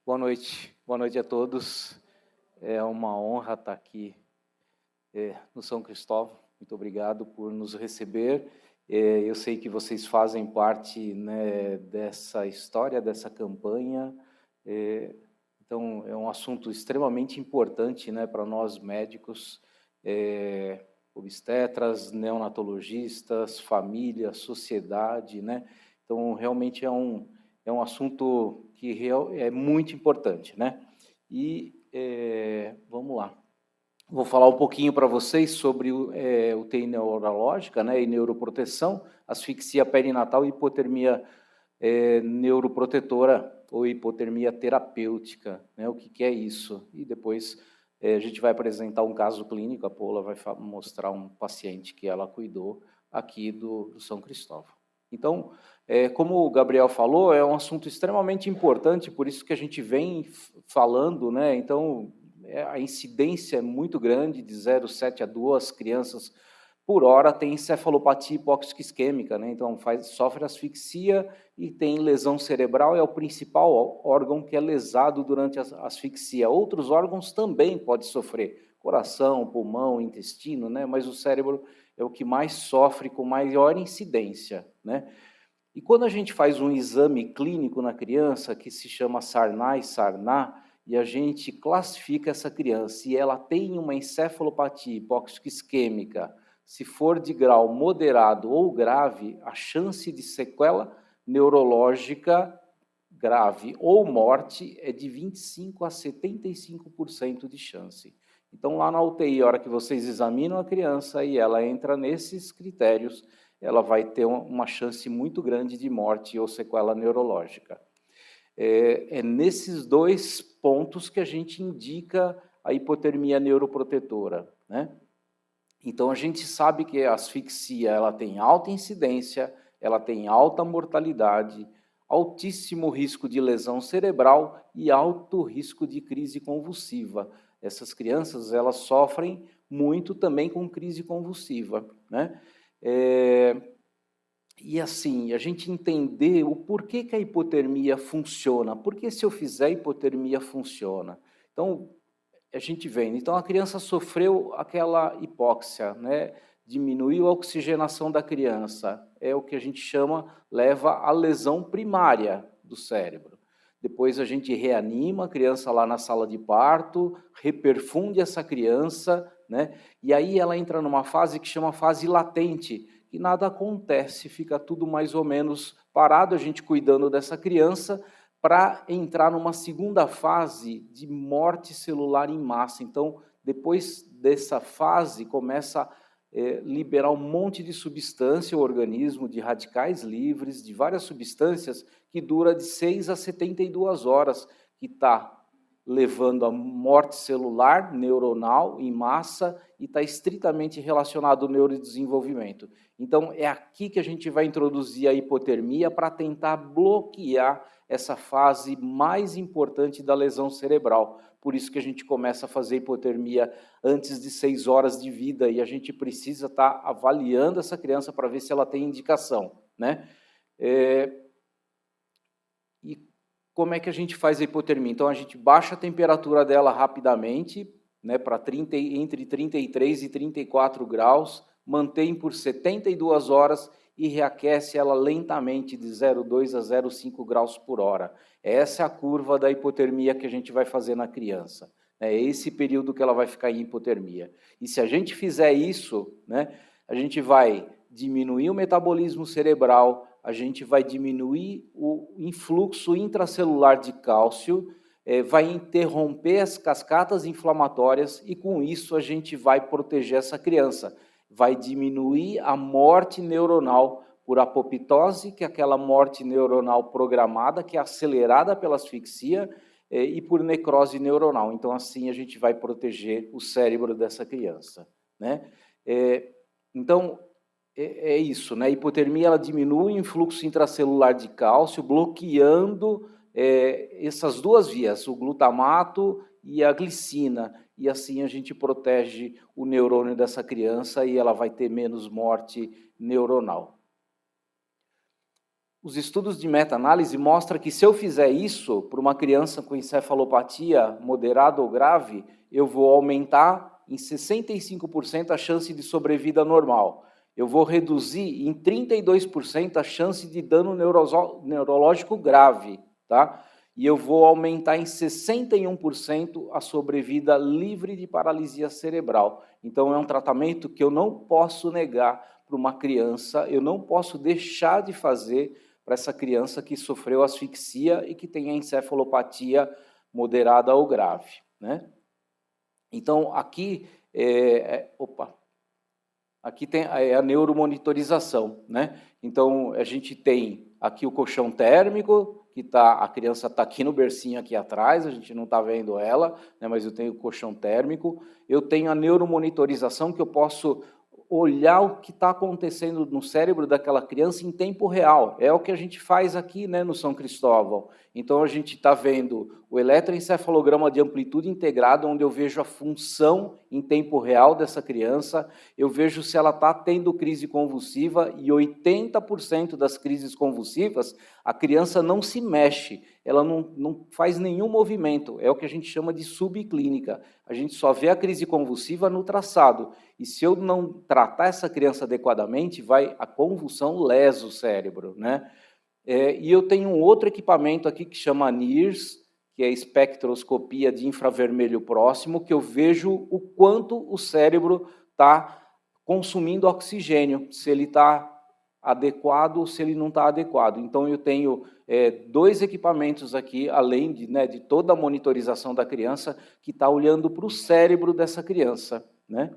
Boa noite a todos. É uma honra estar aqui no São Cristóvão. Muito obrigado por nos receber. Eu sei que vocês fazem parte, né, dessa história, dessa campanha. Então, é um assunto extremamente importante, né, para nós médicos, obstetras, neonatologistas, família, sociedade, né? Então, realmente é um assunto que é muito importante, né? E vamos lá. Vou falar um pouquinho para vocês sobre UTI neurológica, né, e neuroproteção, asfixia perinatal e hipotermia neuroprotetora ou hipotermia terapêutica, né? O que é isso? E depois a gente vai apresentar um caso clínico, a Paula vai mostrar um paciente que ela cuidou aqui do São Cristóvão. Então, como o Gabriel falou, é um assunto extremamente importante, por isso que a gente vem falando, né? Então, a incidência é muito grande, de 0,7 a 2 crianças por hora tem encefalopatia hipóxica isquêmica, né? Então, sofre asfixia e tem lesão cerebral, é o principal órgão que é lesado durante a asfixia. Outros órgãos também podem sofrer, coração, pulmão, intestino, né? Mas o cérebro é o que mais sofre com maior incidência, né? E quando a gente faz um exame clínico na criança, que se chama SARNA e SARNA, e a gente classifica essa criança, e ela tem uma encefalopatia hipóxica isquêmica, se for de grau moderado ou grave, a chance de sequela neurológica grave ou morte é de 25% a 75% de chance. Então, lá na UTI, a hora que vocês examinam a criança e ela entra nesses critérios, ela vai ter uma chance muito grande de morte ou sequela neurológica. É nesses dois pontos que a gente indica a hipotermia neuroprotetora, né? Então, a gente sabe que a asfixia ela tem alta incidência, ela tem alta mortalidade, altíssimo risco de lesão cerebral e alto risco de crise convulsiva. Essas crianças elas sofrem muito também com crise convulsiva, né? E assim, a gente entender o porquê que a hipotermia funciona, por que se eu fizer hipotermia funciona. Então, a gente vê, então a criança sofreu aquela hipóxia, né? Diminuiu a oxigenação da criança, é o que a gente leva à lesão primária do cérebro. Depois a gente reanima a criança lá na sala de parto, reperfunde essa criança, né? E aí ela entra numa fase que chama fase latente, que nada acontece, fica tudo mais ou menos parado, a gente cuidando dessa criança, para entrar numa segunda fase de morte celular em massa. Então, depois dessa fase, começa a liberar um monte de substância, o organismo, de radicais livres, de várias substâncias, que dura de 6 a 72 horas, que está levando a morte celular, neuronal, em massa, e está estritamente relacionado ao neurodesenvolvimento. Então, é aqui que a gente vai introduzir a hipotermia para tentar bloquear essa fase mais importante da lesão cerebral. Por isso que a gente começa a fazer hipotermia antes de 6 horas de vida, e a gente precisa estar avaliando essa criança para ver se ela tem indicação, né? E como é que a gente faz a hipotermia? Então, a gente baixa a temperatura dela rapidamente, né, para entre 33 e 34 graus, mantém por 72 horas e reaquece ela lentamente de 0,2 a 0,5 graus por hora. Essa é a curva da hipotermia que a gente vai fazer na criança. É esse período que ela vai ficar em hipotermia. E se a gente fizer isso, né, a gente vai diminuir o metabolismo cerebral, a gente vai diminuir o influxo intracelular de cálcio, vai interromper as cascatas inflamatórias e, com isso, a gente vai proteger essa criança. Vai diminuir a morte neuronal por apoptose, que é aquela morte neuronal programada, que é acelerada pela asfixia, e por necrose neuronal. Então, assim, a gente vai proteger o cérebro dessa criança, né? Então, é isso, né? A hipotermia, ela diminui o influxo intracelular de cálcio, bloqueando essas duas vias, o glutamato e a glicina, e assim a gente protege o neurônio dessa criança e ela vai ter menos morte neuronal. Os estudos de meta-análise mostram que se eu fizer isso para uma criança com encefalopatia moderada ou grave, eu vou aumentar em 65% a chance de sobrevida normal. Eu vou reduzir em 32% a chance de dano neurológico grave, tá? E eu vou aumentar em 61% a sobrevida livre de paralisia cerebral. Então, é um tratamento que eu não posso negar para uma criança, eu não posso deixar de fazer para essa criança que sofreu asfixia e que tem a encefalopatia moderada ou grave, né? Então, aqui, aqui tem a neuromonitorização, né? Então, a gente tem aqui o colchão térmico, que a criança está aqui no bercinho aqui atrás, a gente não está vendo ela, né, mas eu tenho o colchão térmico. Eu tenho a neuromonitorização, que eu posso olhar o que está acontecendo no cérebro daquela criança em tempo real. É o que a gente faz aqui, né, no São Cristóvão. Então, a gente está vendo o eletroencefalograma de amplitude integrada, onde eu vejo a função em tempo real dessa criança, eu vejo se ela está tendo crise convulsiva, e 80% das crises convulsivas, a criança não se mexe, ela não faz nenhum movimento, é o que a gente chama de subclínica. A gente só vê a crise convulsiva no traçado, e se eu não tratar essa criança adequadamente, a convulsão lesa o cérebro, né? E eu tenho um outro equipamento aqui que chama NIRS, que é espectroscopia de infravermelho próximo, que eu vejo o quanto o cérebro está consumindo oxigênio, se ele está adequado ou se ele não está adequado. Então, eu tenho 2 equipamentos aqui, além de toda a monitorização da criança, que está olhando para o cérebro dessa criança, né?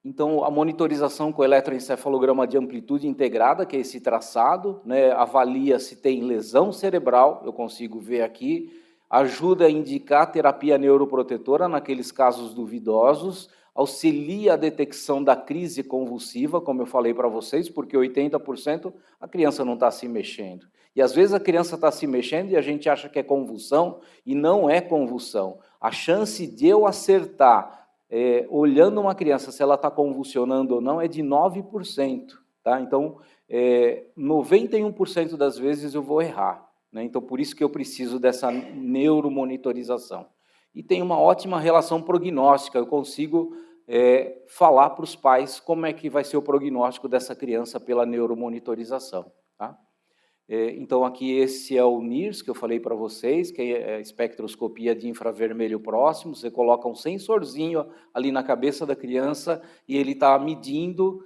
Então, a monitorização com eletroencefalograma de amplitude integrada, que é esse traçado, né, avalia se tem lesão cerebral, eu consigo ver aqui, ajuda a indicar terapia neuroprotetora naqueles casos duvidosos, auxilia a detecção da crise convulsiva, como eu falei para vocês, porque 80% a criança não está se mexendo. E às vezes a criança está se mexendo e a gente acha que é convulsão, e não é convulsão. A chance de eu acertar olhando uma criança, se ela está convulsionando ou não, é de 9%. Tá? Então, 91% das vezes eu vou errar, né? Então, por isso que eu preciso dessa neuromonitorização. E tem uma ótima relação prognóstica, eu consigo falar para os pais como é que vai ser o prognóstico dessa criança pela neuromonitorização. Tá? Então, aqui esse é o NIRS, que eu falei para vocês, que é a espectroscopia de infravermelho próximo. Você coloca um sensorzinho ali na cabeça da criança e ele está medindo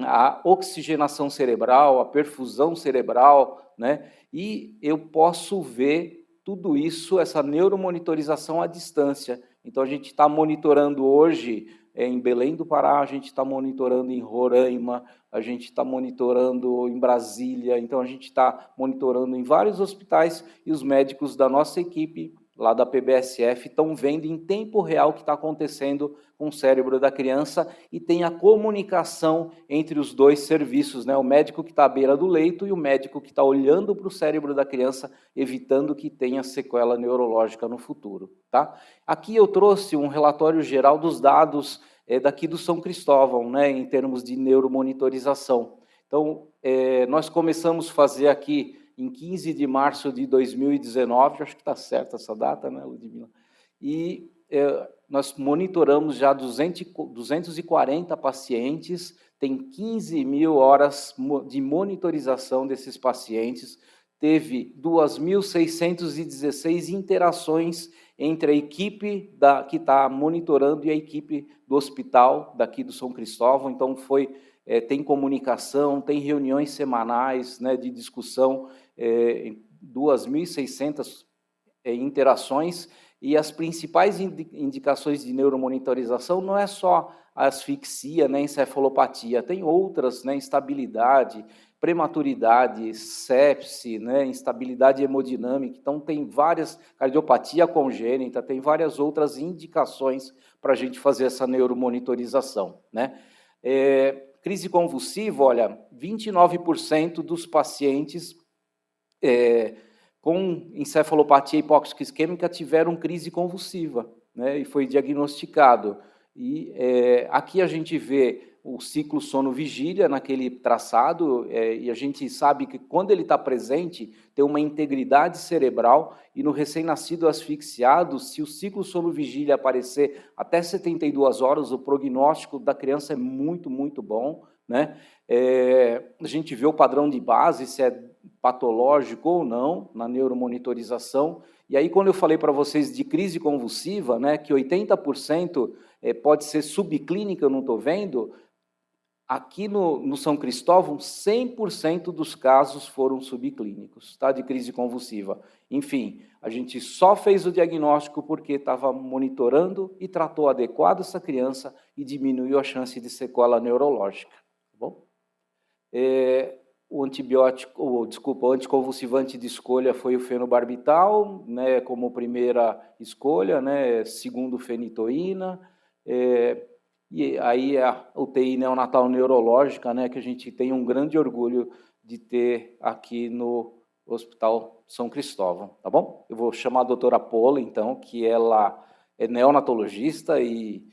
a oxigenação cerebral, a perfusão cerebral, né? E eu posso ver tudo isso, essa neuromonitorização à distância. Então, a gente está monitorando hoje em Belém do Pará, a gente está monitorando em Roraima, a gente está monitorando em Brasília, então a gente está monitorando em vários hospitais e os médicos da nossa equipe, lá da PBSF, estão vendo em tempo real o que está acontecendo com o cérebro da criança e tem a comunicação entre os 2 serviços, né? O médico que está à beira do leito e o médico que está olhando para o cérebro da criança, evitando que tenha sequela neurológica no futuro. Tá? Aqui eu trouxe um relatório geral dos dados daqui do São Cristóvão, né, em termos de neuromonitorização. Então, nós começamos a fazer aqui em 15 de março de 2019, acho que está certa essa data, né, Ludmila? E nós monitoramos já 240 pacientes, tem 15 mil horas de monitorização desses pacientes, teve 2.616 interações entre a equipe que está monitorando e a equipe do hospital daqui do São Cristóvão. Então, tem comunicação, tem reuniões semanais, né, de discussão, 2.600 interações, e as principais indicações de neuromonitorização não é só a asfixia, né, encefalopatia, tem outras, né, instabilidade, prematuridade, sepse, né, instabilidade hemodinâmica. Então, tem várias, cardiopatia congênita, tem várias outras indicações para a gente fazer essa neuromonitorização, né? Crise convulsiva, olha, 29% dos pacientes com encefalopatia hipóxica isquêmica tiveram crise convulsiva, né, e foi diagnosticado. E aqui a gente vê o ciclo sono-vigília naquele traçado, e a gente sabe que quando ele está presente, tem uma integridade cerebral, e no recém-nascido asfixiado, se o ciclo sono-vigília aparecer até 72 horas, o prognóstico da criança é muito, muito bom, né? A gente vê o padrão de base, se é patológico ou não, na neuromonitorização. E aí, quando eu falei para vocês de crise convulsiva, né, que 80% pode ser subclínica, eu não estou vendo, aqui no São Cristóvão, 100% dos casos foram subclínicos, tá, de crise convulsiva. Enfim, a gente só fez o diagnóstico porque estava monitorando e tratou adequado essa criança e diminuiu a chance de sequela neurológica. Tá bom? O anticonvulsivante de escolha foi o fenobarbital, né, como primeira escolha, né, segundo fenitoína, e aí a UTI neonatal neurológica, né, que a gente tem um grande orgulho de ter aqui no Hospital São Cristóvão, tá bom? Eu vou chamar a doutora Paula, então, que ela é neonatologista e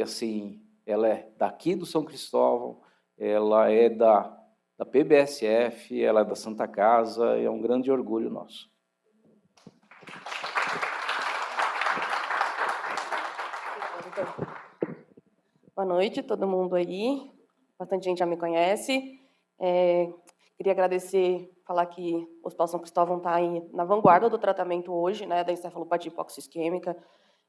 assim, ela é daqui do São Cristóvão, ela é da PBSF, ela é da Santa Casa, é um grande orgulho nosso. Boa noite, todo mundo aí. Bastante gente já me conhece. Queria agradecer, falar que o Hospital São Cristóvão está aí na vanguarda do tratamento hoje, né, da encefalopatia hipóxica isquêmica,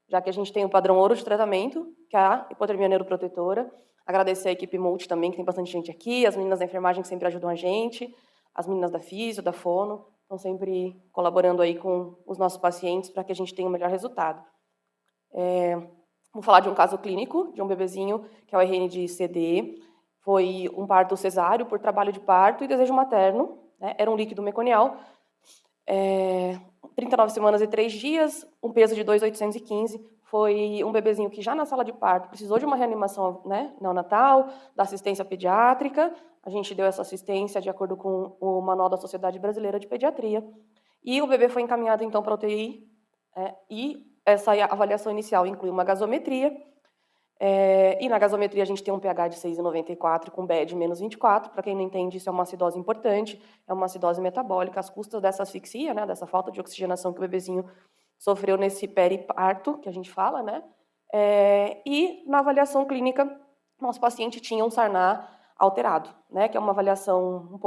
já que a gente tem o padrão ouro de tratamento, que é a hipotermia neuroprotetora. Agradecer a equipe multi também, que tem bastante gente aqui, as meninas da enfermagem que sempre ajudam a gente, as meninas da Físio, da Fono, estão sempre colaborando aí com os nossos pacientes para que a gente tenha o melhor resultado. Vou falar de um caso clínico, de um bebezinho, que é o RN de CD. Foi um parto cesáreo por trabalho de parto e desejo materno, né? Era um líquido meconial, 39 semanas e 3 dias, um peso de 2.815. Foi um bebezinho que já na sala de parto precisou de uma reanimação, né, neonatal, da assistência pediátrica. A gente deu essa assistência de acordo com o Manual da Sociedade Brasileira de Pediatria. E o bebê foi encaminhado, então, para a UTI, e essa avaliação inicial inclui uma gasometria, e na gasometria a gente tem um pH de 6,94 com BED menos 24. Para quem não entende, isso é uma acidose importante, é uma acidose metabólica, às custas dessa asfixia, né, dessa falta de oxigenação que o bebezinho sofreu nesse periparto, que a gente fala, né? E na avaliação clínica, nosso paciente tinha um Sarná alterado, né? Que é uma avaliação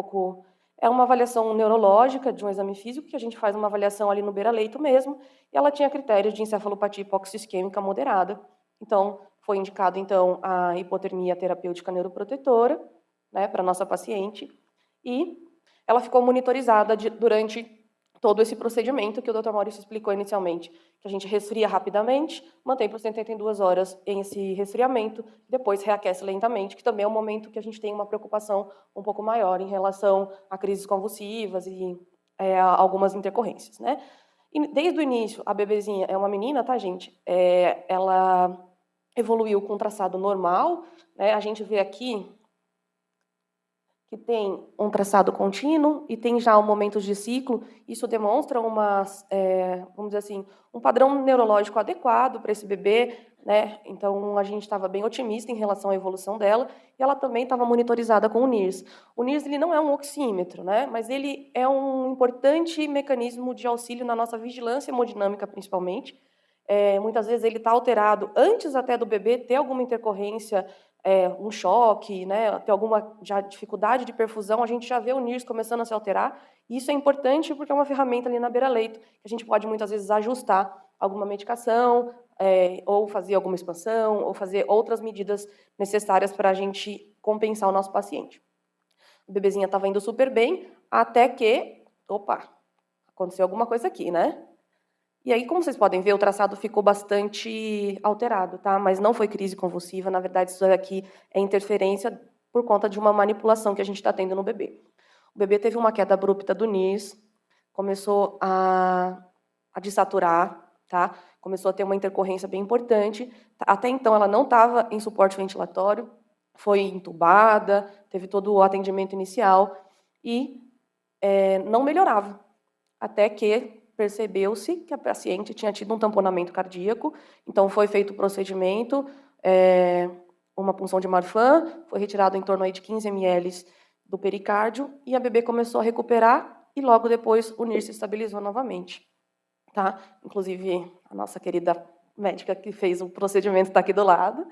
uma avaliação neurológica de um exame físico, que a gente faz uma avaliação ali no beira-leito mesmo, e ela tinha critérios de encefalopatia hipóxica isquêmica moderada. Então, foi indicado, então, a hipotermia terapêutica neuroprotetora, né, para nossa paciente, e ela ficou monitorizada durante todo esse procedimento que o Dr. Maurício explicou inicialmente, que a gente resfria rapidamente, mantém por 72 horas em esse resfriamento, depois reaquece lentamente, que também é um momento que a gente tem uma preocupação um pouco maior em relação a crises convulsivas e algumas intercorrências, né? E desde o início, a bebezinha é uma menina, tá, gente? Ela evoluiu com traçado normal, né? A gente vê aqui que tem um traçado contínuo e tem já um momento de ciclo. Isso demonstra vamos dizer assim, um padrão neurológico adequado para esse bebê, né? Então, a gente estava bem otimista em relação à evolução dela, e ela também estava monitorizada com o NIRS. O NIRS ele não é um oxímetro, né? Mas ele é um importante mecanismo de auxílio na nossa vigilância hemodinâmica, principalmente. Muitas vezes ele está alterado antes até do bebê ter alguma intercorrência, um choque, né? Ter alguma já dificuldade de perfusão, a gente já vê o NIRS começando a se alterar. E isso é importante porque é uma ferramenta ali na beira-leito, que a gente pode muitas vezes ajustar alguma medicação, ou fazer alguma expansão, ou fazer outras medidas necessárias para a gente compensar o nosso paciente. A bebezinha estava indo super bem, até que, opa, aconteceu alguma coisa aqui, né? E aí, como vocês podem ver, o traçado ficou bastante alterado, tá? Mas não foi crise convulsiva, na verdade, isso aqui é interferência por conta de uma manipulação que a gente está tendo no bebê. O bebê teve uma queda abrupta do NIRS, começou a desaturar, tá? Começou a ter uma intercorrência bem importante. Até então, ela não estava em suporte ventilatório, foi entubada, teve todo o atendimento inicial e não melhorava, até que percebeu-se que a paciente tinha tido um tamponamento cardíaco, então foi feito o procedimento, uma punção de Marfan, foi retirado em torno aí de 15 ml do pericárdio, e a bebê começou a recuperar, e logo depois o NIRS se estabilizou novamente. Tá? Inclusive, a nossa querida médica que fez o procedimento está aqui do lado,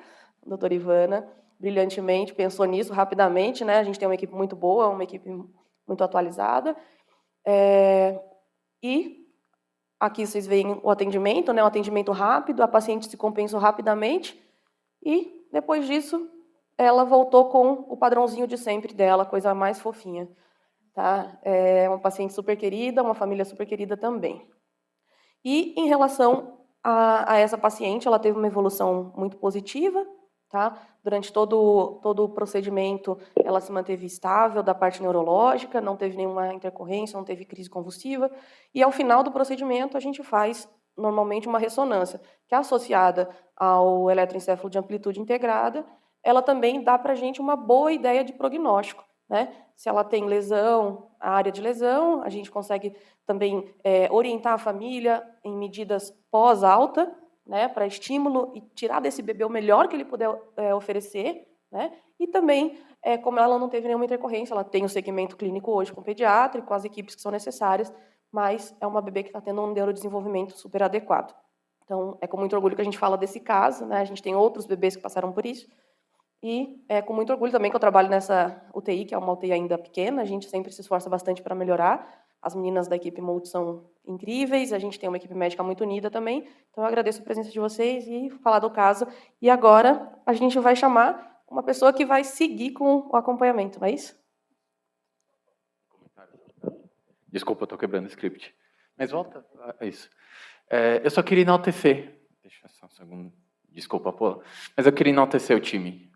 a doutora Ivana, brilhantemente pensou nisso rapidamente, né? A gente tem uma equipe muito boa, uma equipe muito atualizada. E aqui vocês veem o atendimento, né? Um atendimento rápido, a paciente se compensou rapidamente e, depois disso, ela voltou com o padrãozinho de sempre dela, coisa mais fofinha. Tá? É uma paciente super querida, uma família super querida também. E, em relação a essa paciente, ela teve uma evolução muito positiva, tá? Durante todo o procedimento, ela se manteve estável da parte neurológica, não teve nenhuma intercorrência, não teve crise convulsiva. E, ao final do procedimento, a gente faz, normalmente, uma ressonância, que é associada ao eletroencefalo de amplitude integrada. Ela também dá para a gente uma boa ideia de prognóstico, né? Se ela tem lesão, a área de lesão, a gente consegue também orientar a família em medidas pós-alta, né, para estímulo e tirar desse bebê o melhor que ele puder oferecer, né? E também, como ela não teve nenhuma intercorrência, ela tem o segmento clínico hoje com o pediatra, com as equipes que são necessárias, mas é uma bebê que está tendo um neurodesenvolvimento super adequado. Então, é com muito orgulho que a gente fala desse caso, né? A gente tem outros bebês que passaram por isso, e é com muito orgulho também que eu trabalho nessa UTI, que é uma UTI ainda pequena, a gente sempre se esforça bastante para melhorar. As meninas da equipe Multi são incríveis, a gente tem uma equipe médica muito unida também. Então, eu agradeço a presença de vocês e falar do caso. E agora, a gente vai chamar uma pessoa que vai seguir com o acompanhamento, não é isso? Desculpa, eu estou quebrando o script. Mas volta a isso. Eu só queria enaltecer. Deixa eu só um segundo. Desculpa, pô. Mas eu queria enaltecer o time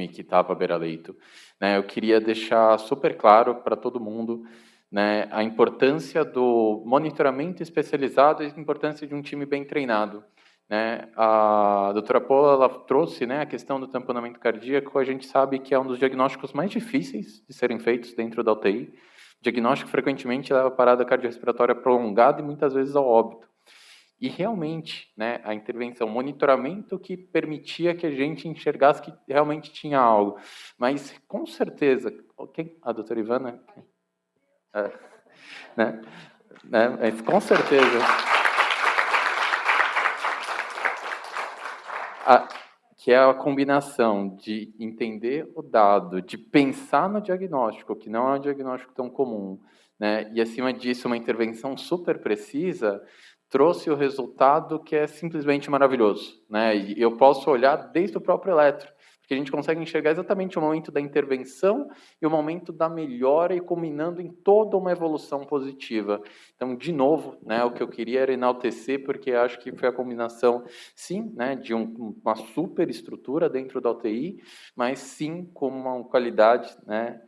que estava à beira-leito. Né? Eu queria deixar super claro para todo mundo, né, a importância do monitoramento especializado e a importância de um time bem treinado. Né? A doutora Paula ela trouxe, né, a questão do tamponamento cardíaco. A gente sabe que é um dos diagnósticos mais difíceis de serem feitos dentro da UTI. O diagnóstico frequentemente leva a parada cardiorrespiratória prolongada e muitas vezes ao óbito. E realmente, né, a intervenção, o monitoramento que permitia que a gente enxergasse que realmente tinha algo. Mas, com certeza, a doutora Ivana? Né? Mas, com certeza, que é a combinação de entender o dado, de pensar no diagnóstico, que não é um diagnóstico tão comum, né? E, acima disso, uma intervenção super precisa, trouxe o resultado que é simplesmente maravilhoso, né? E eu posso olhar desde o próprio eletro, porque a gente consegue enxergar exatamente o momento da intervenção e o momento da melhora e combinando em toda uma evolução positiva. Então, de novo, né, o que eu queria era enaltecer, porque acho que foi a combinação, sim, né, de uma super estrutura dentro da UTI, mas sim com uma qualidade, né,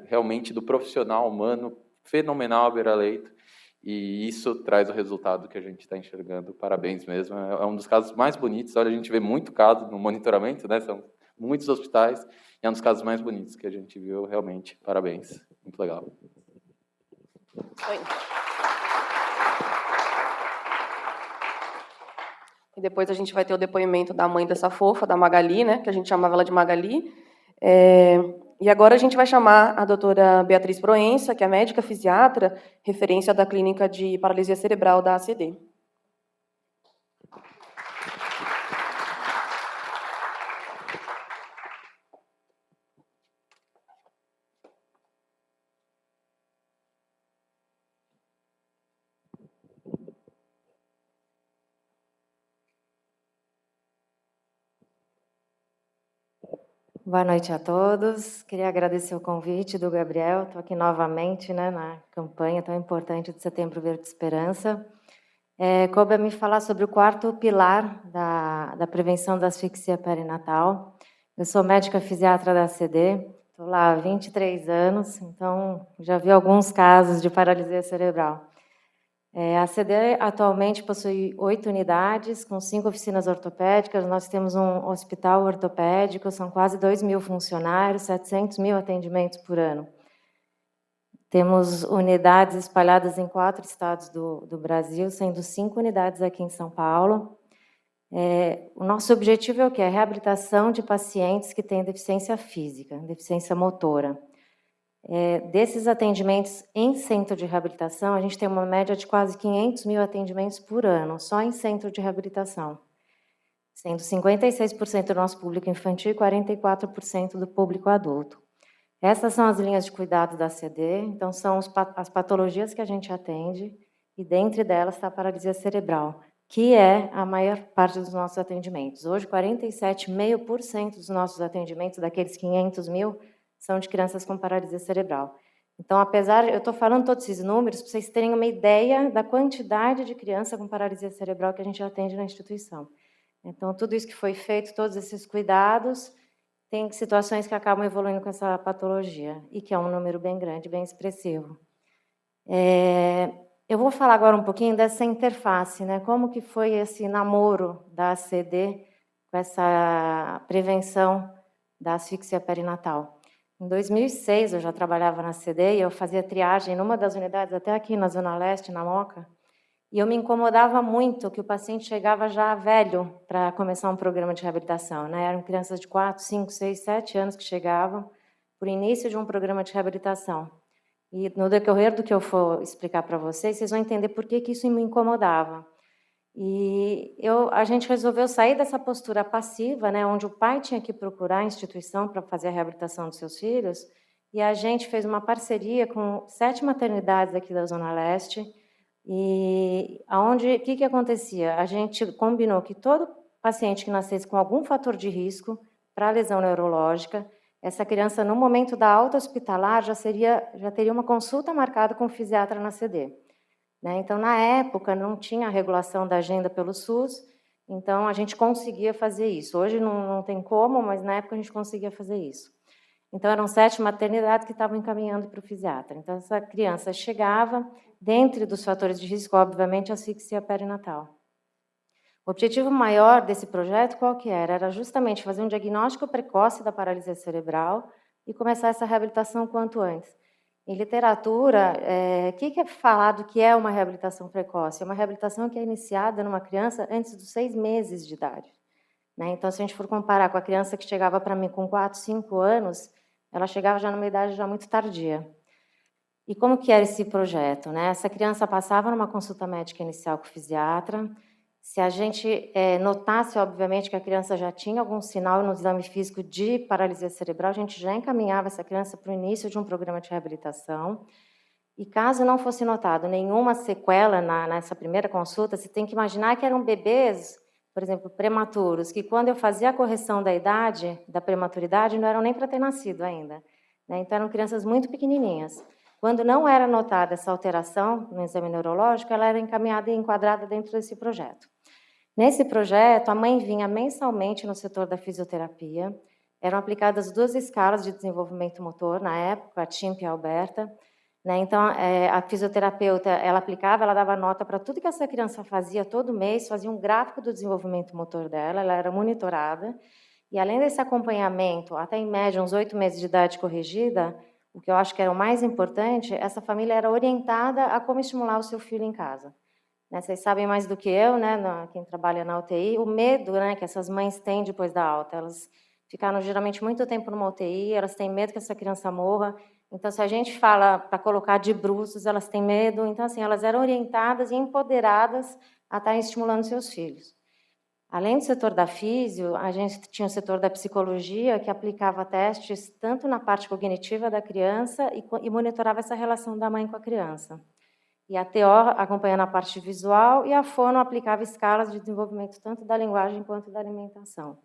realmente do profissional humano fenomenal à beira-leito. E isso traz o resultado que a gente está enxergando. Parabéns mesmo. É um dos casos mais bonitos. Olha, a gente vê muito caso no monitoramento, né? São muitos hospitais. E é um dos casos mais bonitos que a gente viu, realmente. Parabéns. Muito legal. Oi. E depois a gente vai ter o depoimento da mãe dessa fofa, da Magali, né, que a gente chamava ela de Magali. E agora a gente vai chamar a doutora Beatriz Proença, que é médica fisiatra, referência da clínica de paralisia cerebral da ACD. Boa noite a todos. Queria agradecer o convite do Gabriel. Estou aqui novamente, né, na campanha tão importante de Setembro Verde Esperança. Coube a me falar sobre o quarto pilar da prevenção da asfixia perinatal. Eu sou médica fisiatra da ACD, estou lá há 23 anos, então já vi alguns casos de paralisia cerebral. A ACD atualmente possui 8 unidades, com 5 oficinas ortopédicas. Nós temos um hospital ortopédico, são quase 2.000 funcionários, 700 mil atendimentos por ano. Temos unidades espalhadas em 4 estados do Brasil, sendo 5 unidades aqui em São Paulo. O nosso objetivo é o quê? A reabilitação de pacientes que têm deficiência física, deficiência motora. Desses atendimentos em centro de reabilitação, a gente tem uma média de quase 500 mil atendimentos por ano, só em centro de reabilitação, sendo 56% do nosso público infantil e 44% do público adulto. Essas são as linhas de cuidado da ACD, então são as patologias que a gente atende, e dentre delas está a paralisia cerebral, que é a maior parte dos nossos atendimentos. Hoje, 47,5% dos nossos atendimentos, daqueles 500 mil, são de crianças com paralisia cerebral. Então, eu estou falando todos esses números para vocês terem uma ideia da quantidade de criança com paralisia cerebral que a gente atende na instituição. Então, tudo isso que foi feito, todos esses cuidados, tem situações que acabam evoluindo com essa patologia, e que é um número bem grande, bem expressivo. Eu vou falar agora um pouquinho dessa interface, né? Como que foi esse namoro da ACD com essa prevenção da asfixia perinatal. Em 2006, eu já trabalhava na ACD e eu fazia triagem numa das unidades, até aqui na Zona Leste, na Moca, e eu me incomodava muito que o paciente chegava já velho para começar um programa de reabilitação, né? Eram crianças de 4, 5, 6, 7 anos que chegavam por início de um programa de reabilitação. E no decorrer do que eu for explicar para vocês, vocês vão entender por que isso me incomodava. E a gente resolveu sair dessa postura passiva, né, onde o pai tinha que procurar a instituição para fazer a reabilitação dos seus filhos, e a gente fez uma parceria com 7 maternidades aqui da Zona Leste, e o que acontecia? A gente combinou que todo paciente que nascesse com algum fator de risco para lesão neurológica, essa criança, no momento da alta hospitalar, já teria uma consulta marcada com o fisiatra na ACD. Então, na época, não tinha a regulação da agenda pelo SUS, então a gente conseguia fazer isso. Hoje não tem como, mas na época a gente conseguia fazer isso. Então, eram 7 maternidades que estavam encaminhando para o fisiatra. Então, essa criança chegava, dentre dos fatores de risco, obviamente, a asfixia perinatal. O objetivo maior desse projeto, qual que era? Era justamente fazer um diagnóstico precoce da paralisia cerebral e começar essa reabilitação quanto antes. Em literatura, o que é falado que é uma reabilitação precoce? É uma reabilitação que é iniciada numa criança antes dos 6 meses de idade. Então, se a gente for comparar com a criança que chegava para mim com 4, 5 anos, ela chegava já numa idade já muito tardia. E como que era esse projeto? Essa criança passava numa consulta médica inicial com o fisiatra. Se a gente notasse, obviamente, que a criança já tinha algum sinal no exame físico de paralisia cerebral, a gente já encaminhava essa criança para o início de um programa de reabilitação. E caso não fosse notado nenhuma sequela nessa primeira consulta, você tem que imaginar que eram bebês, por exemplo, prematuros, que quando eu fazia a correção da idade, da prematuridade, não eram nem para ter nascido ainda. Então, eram crianças muito pequenininhas. Quando não era notada essa alteração no exame neurológico, ela era encaminhada e enquadrada dentro desse projeto. Nesse projeto, a mãe vinha mensalmente no setor da fisioterapia. Eram aplicadas 2 escalas de desenvolvimento motor, na época, a TIMP e a Alberta. Então, a fisioterapeuta, ela aplicava, ela dava nota para tudo que essa criança fazia todo mês, fazia um gráfico do desenvolvimento motor dela, ela era monitorada. E, além desse acompanhamento, até em média, uns 8 meses de idade corrigida, o que eu acho que era o mais importante, essa família era orientada a como estimular o seu filho em casa. né? Vocês sabem mais do que eu, né, quem trabalha na UTI, o medo, né, que essas mães têm depois da alta. Elas ficaram geralmente muito tempo numa UTI, elas têm medo que essa criança morra. Então, se a gente fala para colocar de bruços, elas têm medo. Então, assim, elas eram orientadas e empoderadas a estarem estimulando seus filhos. Além do setor da físio, a gente tinha o setor da psicologia, que aplicava testes tanto na parte cognitiva da criança e monitorava essa relação da mãe com a criança. E a TO acompanhando a parte visual e a fono aplicava escalas de desenvolvimento tanto da linguagem quanto da alimentação.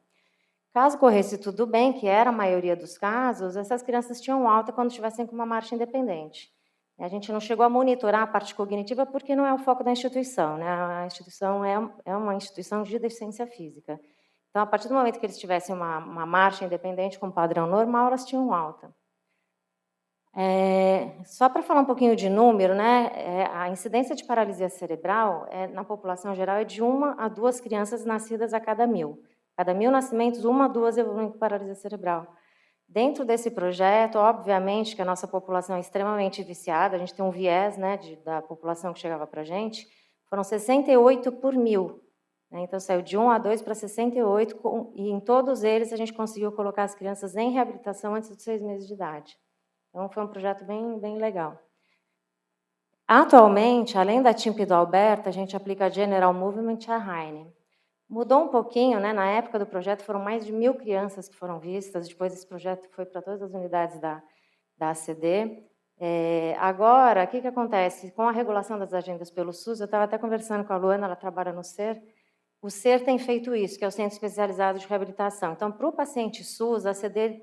Caso corresse tudo bem, que era a maioria dos casos, essas crianças tinham alta quando estivessem com uma marcha independente. A gente não chegou a monitorar a parte cognitiva porque não é o foco da instituição, né? A instituição é uma instituição de deficiência física. Então, a partir do momento que eles tivessem uma marcha independente com padrão normal, elas tinham alta. Só para falar um pouquinho de número, né? A incidência de paralisia cerebral na população geral é de 1 a 2 crianças nascidas a cada 1000. Cada 1000 nascimentos, 1 a 2 evoluem com paralisia cerebral. Dentro desse projeto, obviamente, que a nossa população é extremamente viciada, a gente tem um viés, né, da população que chegava para a gente, foram 68 por 1000. Né? Então, saiu de 1 a 2 para 68, e em todos eles a gente conseguiu colocar as crianças em reabilitação antes dos 6 meses de idade. Então, foi um projeto bem, bem legal. Atualmente, além da TIMP do Alberta, a gente aplica a General Movement e a Heine. Mudou um pouquinho, né? Na época do projeto foram mais de 1000 crianças que foram vistas, depois esse projeto foi para todas as unidades da ACD. Agora, o que acontece? Com a regulação das agendas pelo SUS, eu estava até conversando com a Luana, ela trabalha no SER, o SER tem feito isso, que é o Centro Especializado de Reabilitação. Então, para o paciente SUS, a ACD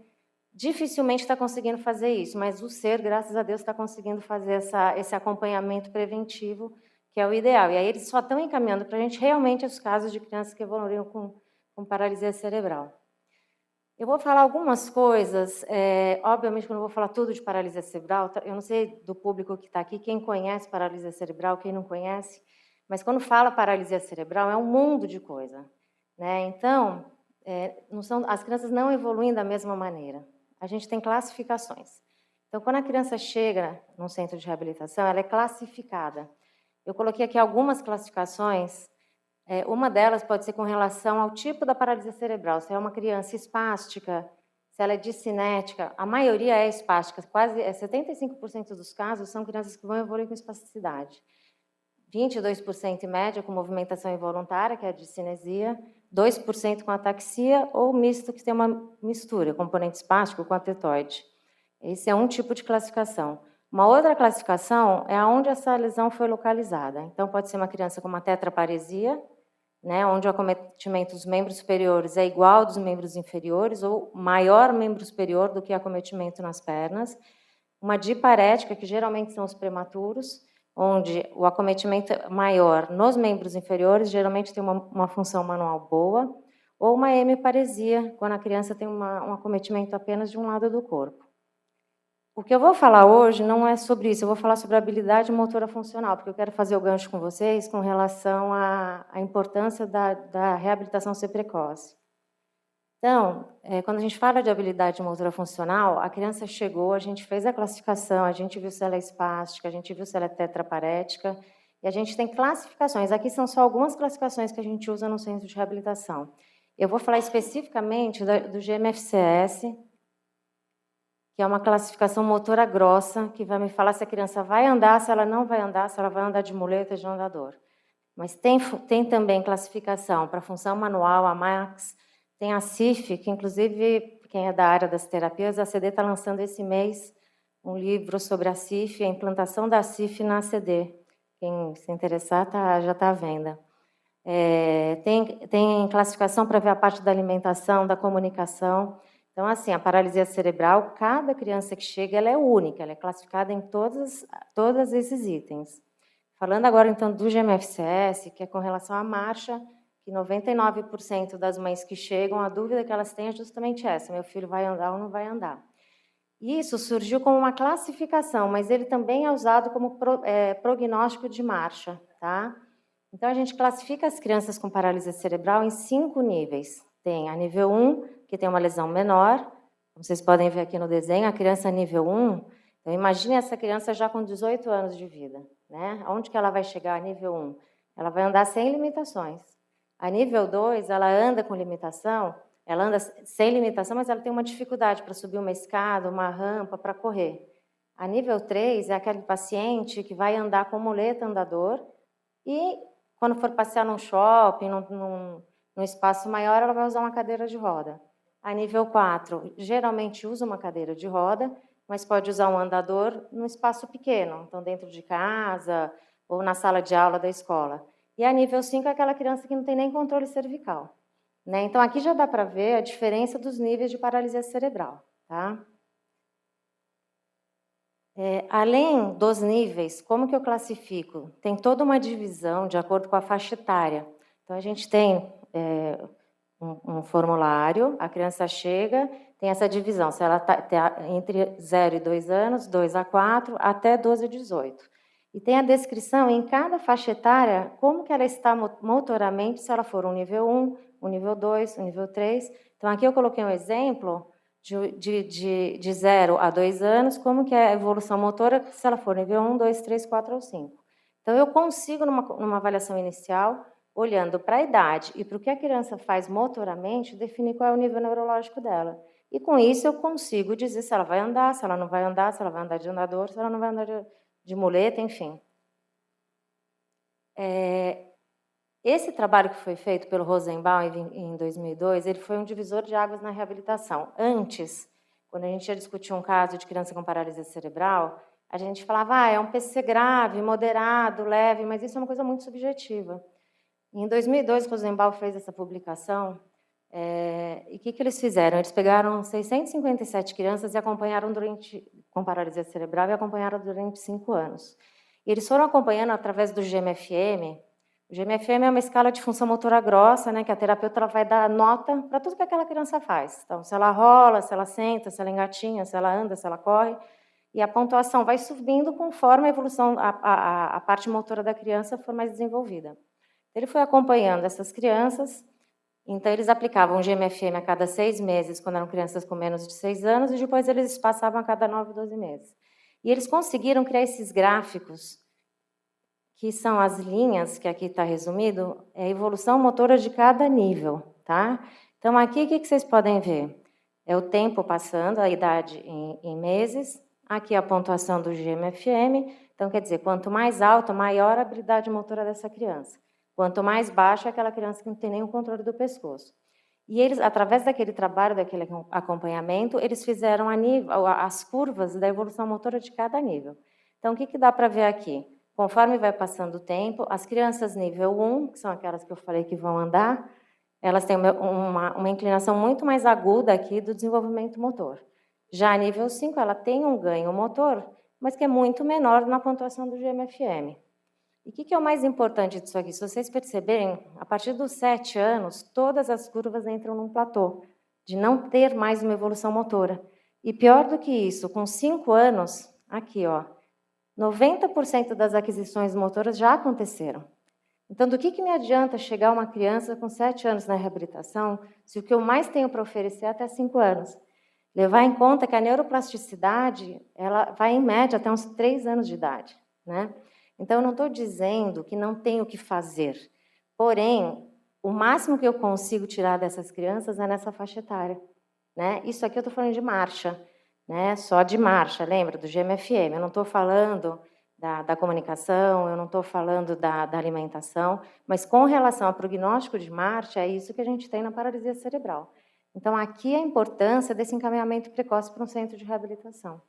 dificilmente está conseguindo fazer isso, mas o SER, graças a Deus, está conseguindo fazer esse acompanhamento preventivo, que é o ideal. E aí eles só estão encaminhando para a gente realmente os casos de crianças que evoluíram com paralisia cerebral. Eu vou falar algumas coisas, obviamente que eu não vou falar tudo de paralisia cerebral, eu não sei do público que está aqui, quem conhece paralisia cerebral, quem não conhece, mas quando fala paralisia cerebral é um mundo de coisa. Né? Então, as crianças não evoluem da mesma maneira. A gente tem classificações. Então, quando a criança chega num centro de reabilitação, ela é classificada. Eu coloquei aqui algumas classificações. Uma delas pode ser com relação ao tipo da paralisia cerebral. Se é uma criança espástica, se ela é discinética. A maioria é espástica. Quase 75% dos casos são crianças que vão evoluir com espasticidade. 22% em média com movimentação involuntária, que é a discinesia. 2% com ataxia ou misto, que tem uma mistura, componente espástico com atetoide. Esse é um tipo de classificação. Uma outra classificação é onde essa lesão foi localizada. Então, pode ser uma criança com uma tetraparesia, né, onde o acometimento dos membros superiores é igual ao dos membros inferiores ou maior membro superior do que o acometimento nas pernas. Uma diparética, que geralmente são os prematuros, onde o acometimento maior nos membros inferiores geralmente tem uma função manual boa, ou uma hemiparesia, quando a criança tem um acometimento apenas de um lado do corpo. O que eu vou falar hoje não é sobre isso, eu vou falar sobre a habilidade motora funcional, porque eu quero fazer o gancho com vocês com relação à importância da reabilitação ser precoce. Então, quando a gente fala de habilidade motora funcional, a criança chegou, a gente fez a classificação, a gente viu se ela é espástica, a gente viu se ela é tetraparética, e a gente tem classificações. Aqui são só algumas classificações que a gente usa no centro de reabilitação. Eu vou falar especificamente do GMFCS, que é uma classificação motora grossa, que vai me falar se a criança vai andar, se ela não vai andar, se ela vai andar de muleta, de andador. Mas tem também classificação para função manual, a MAX, tem a CIF, que inclusive, quem é da área das terapias, a ACD está lançando esse mês um livro sobre a CIF, a implantação da CIF na ACD. Quem se interessar já está à venda. Tem classificação para ver a parte da alimentação, da comunicação. Então, assim, a paralisia cerebral, cada criança que chega, ela é única, ela é classificada em todos esses itens. Falando agora, então, do GMFCS, que é com relação à marcha, que 99% das mães que chegam, a dúvida que elas têm é justamente essa, meu filho vai andar ou não vai andar. Isso surgiu como uma classificação, mas ele também é usado como prognóstico de marcha. Tá? Então, a gente classifica as crianças com paralisia cerebral em 5 níveis. Tem a nível 1, que tem uma lesão menor, como vocês podem ver aqui no desenho, a criança nível 1, então imagine essa criança já com 18 anos de vida. Né? Onde que ela vai chegar a nível 1? ela vai andar sem limitações. A nível 2, ela anda com limitação, ela anda sem limitação, mas ela tem uma dificuldade para subir uma escada, uma rampa, para correr. A nível 3 é aquele paciente que vai andar com muleta andador e, quando for passear num shopping, num espaço maior, ela vai usar uma cadeira de roda. A nível 4, geralmente usa uma cadeira de roda, mas pode usar um andador num espaço pequeno, então dentro de casa ou na sala de aula da escola. E a nível 5 é aquela criança que não tem nem controle cervical, né? Então, aqui já dá para ver a diferença dos níveis de paralisia cerebral, tá? Além dos níveis, como que eu classifico? Tem toda uma divisão de acordo com a faixa etária. Então, a gente tem um formulário, a criança chega, tem essa divisão, se ela está entre 0 e 2 anos, 2 a 4, até 12 a 18. E tem a descrição em cada faixa etária, como que ela está motoramente, se ela for um nível 1, um nível 2, um nível 3. Então, aqui eu coloquei um exemplo de 0 a 2 anos, como que é a evolução motora, se ela for nível 1, 2, 3, 4 ou 5. Então, eu consigo, numa avaliação inicial, olhando para a idade e para o que a criança faz motoramente, definir qual é o nível neurológico dela. E, com isso, eu consigo dizer se ela vai andar, se ela não vai andar, se ela vai andar de andador, se ela não vai andar de muleta, enfim. Esse trabalho que foi feito pelo Rosenbaum em 2002, ele foi um divisor de águas na reabilitação. Antes, quando a gente ia discutir um caso de criança com paralisia cerebral, a gente falava, é um PC grave, moderado, leve, mas isso é uma coisa muito subjetiva. Em 2002, o Rosenbaum fez essa publicação, e o que eles fizeram? Eles pegaram 657 crianças e acompanharam com paralisia cerebral e acompanharam durante 5 anos. E eles foram acompanhando através do GMFM. O GMFM é uma escala de função motora grossa, né, que a terapeuta ela vai dar nota para tudo que aquela criança faz. Então, se ela rola, se ela senta, se ela engatinha, se ela anda, se ela corre. E a pontuação vai subindo conforme a evolução, a parte motora da criança for mais desenvolvida. Ele foi acompanhando essas crianças, então eles aplicavam o GMFM a cada 6 meses, quando eram crianças com menos de 6 anos, e depois eles passavam a cada 9, 12 meses. E eles conseguiram criar esses gráficos, que são as linhas, que aqui está resumido, é a evolução motora de cada nível, tá? Então, aqui, o que vocês podem ver? É o tempo passando, a idade em meses, aqui a pontuação do GMFM, então, quer dizer, quanto mais alto, maior a habilidade motora dessa criança. Quanto mais baixo é aquela criança que não tem nenhum controle do pescoço. E eles, através daquele trabalho, daquele acompanhamento, eles fizeram as curvas da evolução motora de cada nível. Então, o que dá para ver aqui? Conforme vai passando o tempo, as crianças nível 1, que são aquelas que eu falei que vão andar, elas têm uma inclinação muito mais aguda aqui do desenvolvimento motor. Já a nível 5, ela tem um ganho motor, mas que é muito menor na pontuação do GMFM. E o que é o mais importante disso aqui? Se vocês perceberem, a partir dos 7 anos, todas as curvas entram num platô, de não ter mais uma evolução motora. E pior do que isso, com 5 anos, aqui, ó, 90% das aquisições motoras já aconteceram. Então, do que me adianta chegar uma criança com 7 anos na reabilitação, se o que eu mais tenho para oferecer é até 5 anos? Levar em conta que a neuroplasticidade, ela vai, em média, até uns 3 anos de idade, né? Então, eu não estou dizendo que não tenho o que fazer. Porém, o máximo que eu consigo tirar dessas crianças é nessa faixa etária, né? Isso aqui eu estou falando de marcha, né? Só de marcha, lembra? Do GMFM. Eu não estou falando da comunicação, eu não estou falando da alimentação, mas com relação ao prognóstico de marcha, é isso que a gente tem na paralisia cerebral. Então, aqui a importância desse encaminhamento precoce para um centro de reabilitação.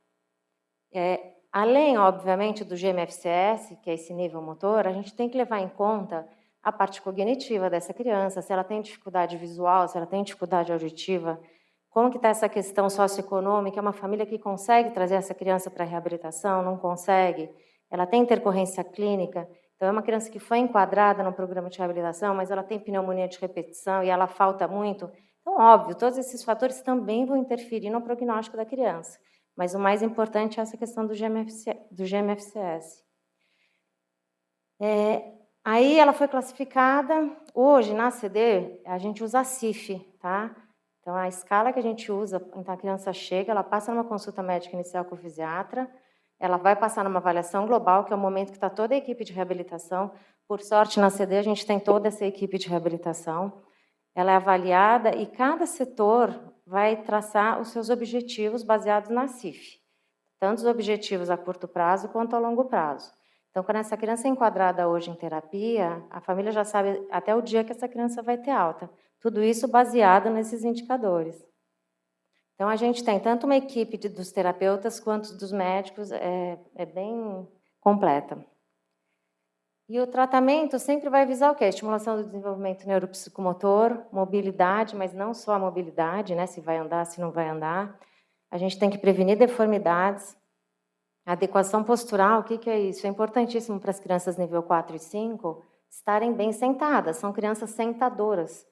Além, obviamente, do GMFCS, que é esse nível motor, a gente tem que levar em conta a parte cognitiva dessa criança, se ela tem dificuldade visual, se ela tem dificuldade auditiva, como que está essa questão socioeconômica, é uma família que consegue trazer essa criança para a reabilitação, não consegue, ela tem intercorrência clínica, então é uma criança que foi enquadrada no programa de reabilitação, mas ela tem pneumonia de repetição e ela falta muito. Então, óbvio, todos esses fatores também vão interferir no prognóstico da criança. Mas o mais importante é essa questão do GMFCS. Aí ela foi classificada. Hoje, na CD, a gente usa a CIF, tá? Então, a escala que a gente usa, então a criança chega, ela passa numa consulta médica inicial com o fisiatra, ela vai passar numa avaliação global, que é o momento que está toda a equipe de reabilitação, Por sorte, na CD, a gente tem toda essa equipe de reabilitação. Ela é avaliada e cada setor vai traçar os seus objetivos baseados na CIF, tanto os objetivos a curto prazo quanto a longo prazo. Então, quando essa criança é enquadrada hoje em terapia, a família já sabe até o dia que essa criança vai ter alta. Tudo isso baseado nesses indicadores. Então, a gente tem tanto uma equipe dos terapeutas quanto dos médicos, é bem completa. E o tratamento sempre vai visar o quê? Estimulação do desenvolvimento neuropsicomotor, mobilidade, mas não só a mobilidade, né? Se vai andar, se não vai andar. A gente tem que prevenir deformidades. Adequação postural, o que é isso? É importantíssimo para as crianças nível 4 e 5 estarem bem sentadas, são crianças sentadoras,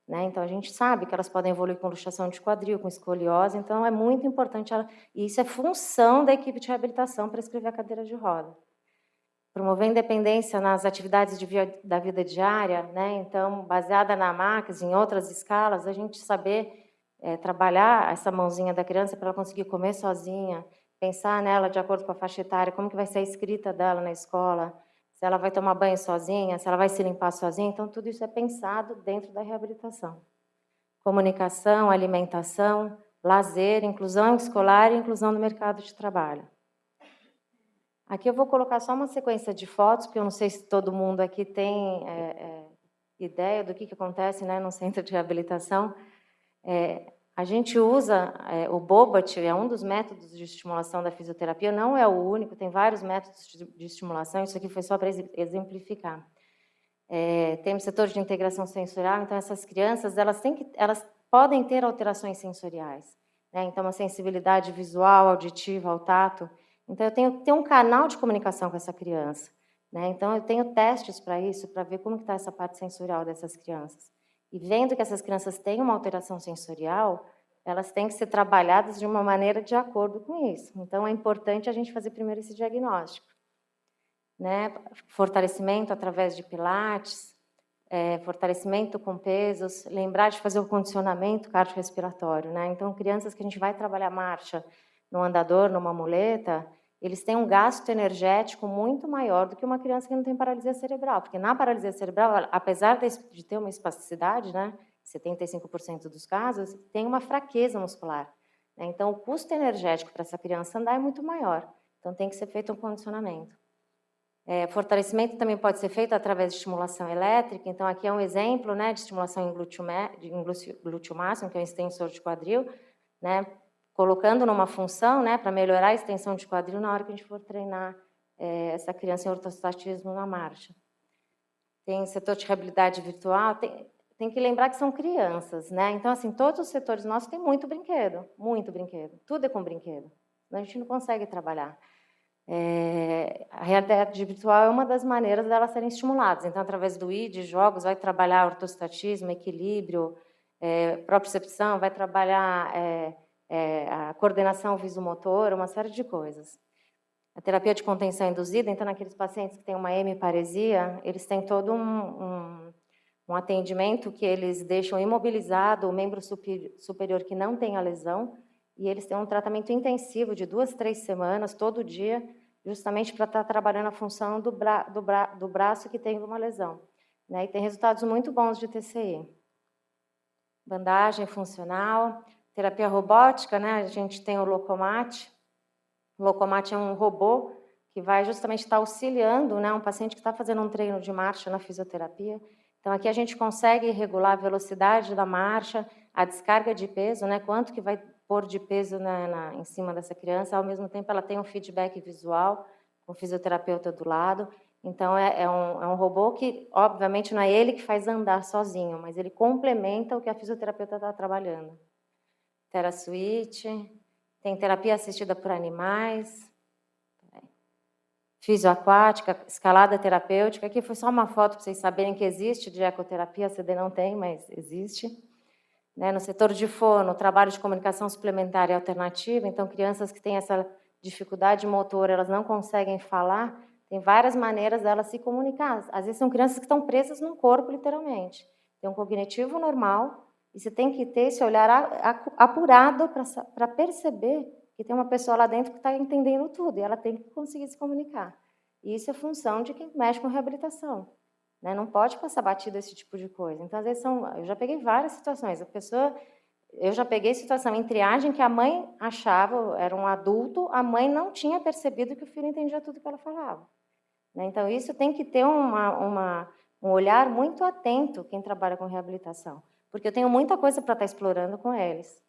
né? Então, a gente sabe que elas podem evoluir com luxação de quadril, com escoliose, então é muito importante, e isso é função da equipe de reabilitação para escrever a cadeira de roda. Promover independência nas atividades da vida diária, né? Então, baseada na MACS, em outras escalas, a gente saber trabalhar essa mãozinha da criança para ela conseguir comer sozinha, pensar nela de acordo com a faixa etária, como que vai ser a escrita dela na escola, se ela vai tomar banho sozinha, se ela vai se limpar sozinha. Então, tudo isso é pensado dentro da reabilitação. Comunicação, alimentação, lazer, inclusão escolar e inclusão no mercado de trabalho. Aqui eu vou colocar só uma sequência de fotos, porque eu não sei se todo mundo aqui tem ideia do que acontece, né, no centro de reabilitação. A gente usa o BOBAT, é um dos métodos de estimulação da fisioterapia, não é o único, tem vários métodos de estimulação, isso aqui foi só para exemplificar. Tem o setor de integração sensorial, então essas crianças, elas podem ter alterações sensoriais, né? Então, a sensibilidade visual, auditiva, ao tato. Então, eu tenho que ter um canal de comunicação com essa criança, né? Então, eu tenho testes para isso, para ver como está essa parte sensorial dessas crianças. E vendo que essas crianças têm uma alteração sensorial, elas têm que ser trabalhadas de uma maneira de acordo com isso. Então, é importante a gente fazer primeiro esse diagnóstico, né? Fortalecimento através de pilates, fortalecimento com pesos, lembrar de fazer o condicionamento cardiorrespiratório, né? Então, crianças que a gente vai trabalhar marcha no andador, numa muleta, eles têm um gasto energético muito maior do que uma criança que não tem paralisia cerebral, porque na paralisia cerebral, apesar de ter uma espasticidade, né, 75% dos casos, tem uma fraqueza muscular, né? Então, o custo energético para essa criança andar é muito maior. Então, tem que ser feito um condicionamento. Fortalecimento também pode ser feito através de estimulação elétrica. Então, aqui é um exemplo, né, de estimulação em glúteo máximo, que é um extensor de quadril, né, colocando numa função, né, para melhorar a extensão de quadril na hora que a gente for treinar essa criança em ortostatismo na marcha. Tem setor de reabilidade virtual, tem que lembrar que são crianças, né? Então, assim, todos os setores nossos têm muito brinquedo, tudo é com brinquedo, a gente não consegue trabalhar. A realidade virtual é uma das maneiras delas serem estimuladas. Então, através do ID, jogos, vai trabalhar ortostatismo, equilíbrio, propriocepção, vai trabalhar a coordenação visomotora, uma série de coisas. A terapia de contenção induzida, então, naqueles pacientes que têm uma hemiparesia, eles têm todo um atendimento que eles deixam imobilizado o membro superior que não tem a lesão, e eles têm um tratamento intensivo de 2 a 3 semanas, todo dia, justamente para estar trabalhando a função do braço que tem uma lesão, né? E tem resultados muito bons de TCI. Bandagem funcional, terapia robótica, né? A gente tem o Locomat. O Locomat é um robô que vai justamente estar auxiliando, né, um paciente que está fazendo um treino de marcha na fisioterapia. Então, aqui a gente consegue regular a velocidade da marcha, a descarga de peso, né, quanto que vai pôr de peso em cima dessa criança. Ao mesmo tempo, ela tem um feedback visual, com o fisioterapeuta do lado. Então, é um robô que, obviamente, não é ele que faz andar sozinho, mas ele complementa o que a fisioterapeuta está trabalhando. TeraSuite, tem terapia assistida por animais, fisioaquática, escalada terapêutica. Aqui foi só uma foto para vocês saberem que existe de ecoterapia, a CD não tem, mas existe. Né, no setor de fono, trabalho de comunicação suplementar e alternativa, então crianças que têm essa dificuldade motora, elas não conseguem falar, tem várias maneiras delas se comunicar. Às vezes são crianças que estão presas num corpo, literalmente. Tem um cognitivo normal, e você tem que ter esse olhar apurado para perceber que tem uma pessoa lá dentro que está entendendo tudo, e ela tem que conseguir se comunicar. E isso é função de quem mexe com reabilitação. né? Não pode passar batido esse tipo de coisa. Então, às vezes, eu já peguei várias situações. Eu já peguei situação em triagem que a mãe achava, era um adulto, a mãe não tinha percebido que o filho entendia tudo que ela falava, né? Então, isso tem que ter um olhar muito atento quem trabalha com reabilitação, porque eu tenho muita coisa para estar explorando com eles.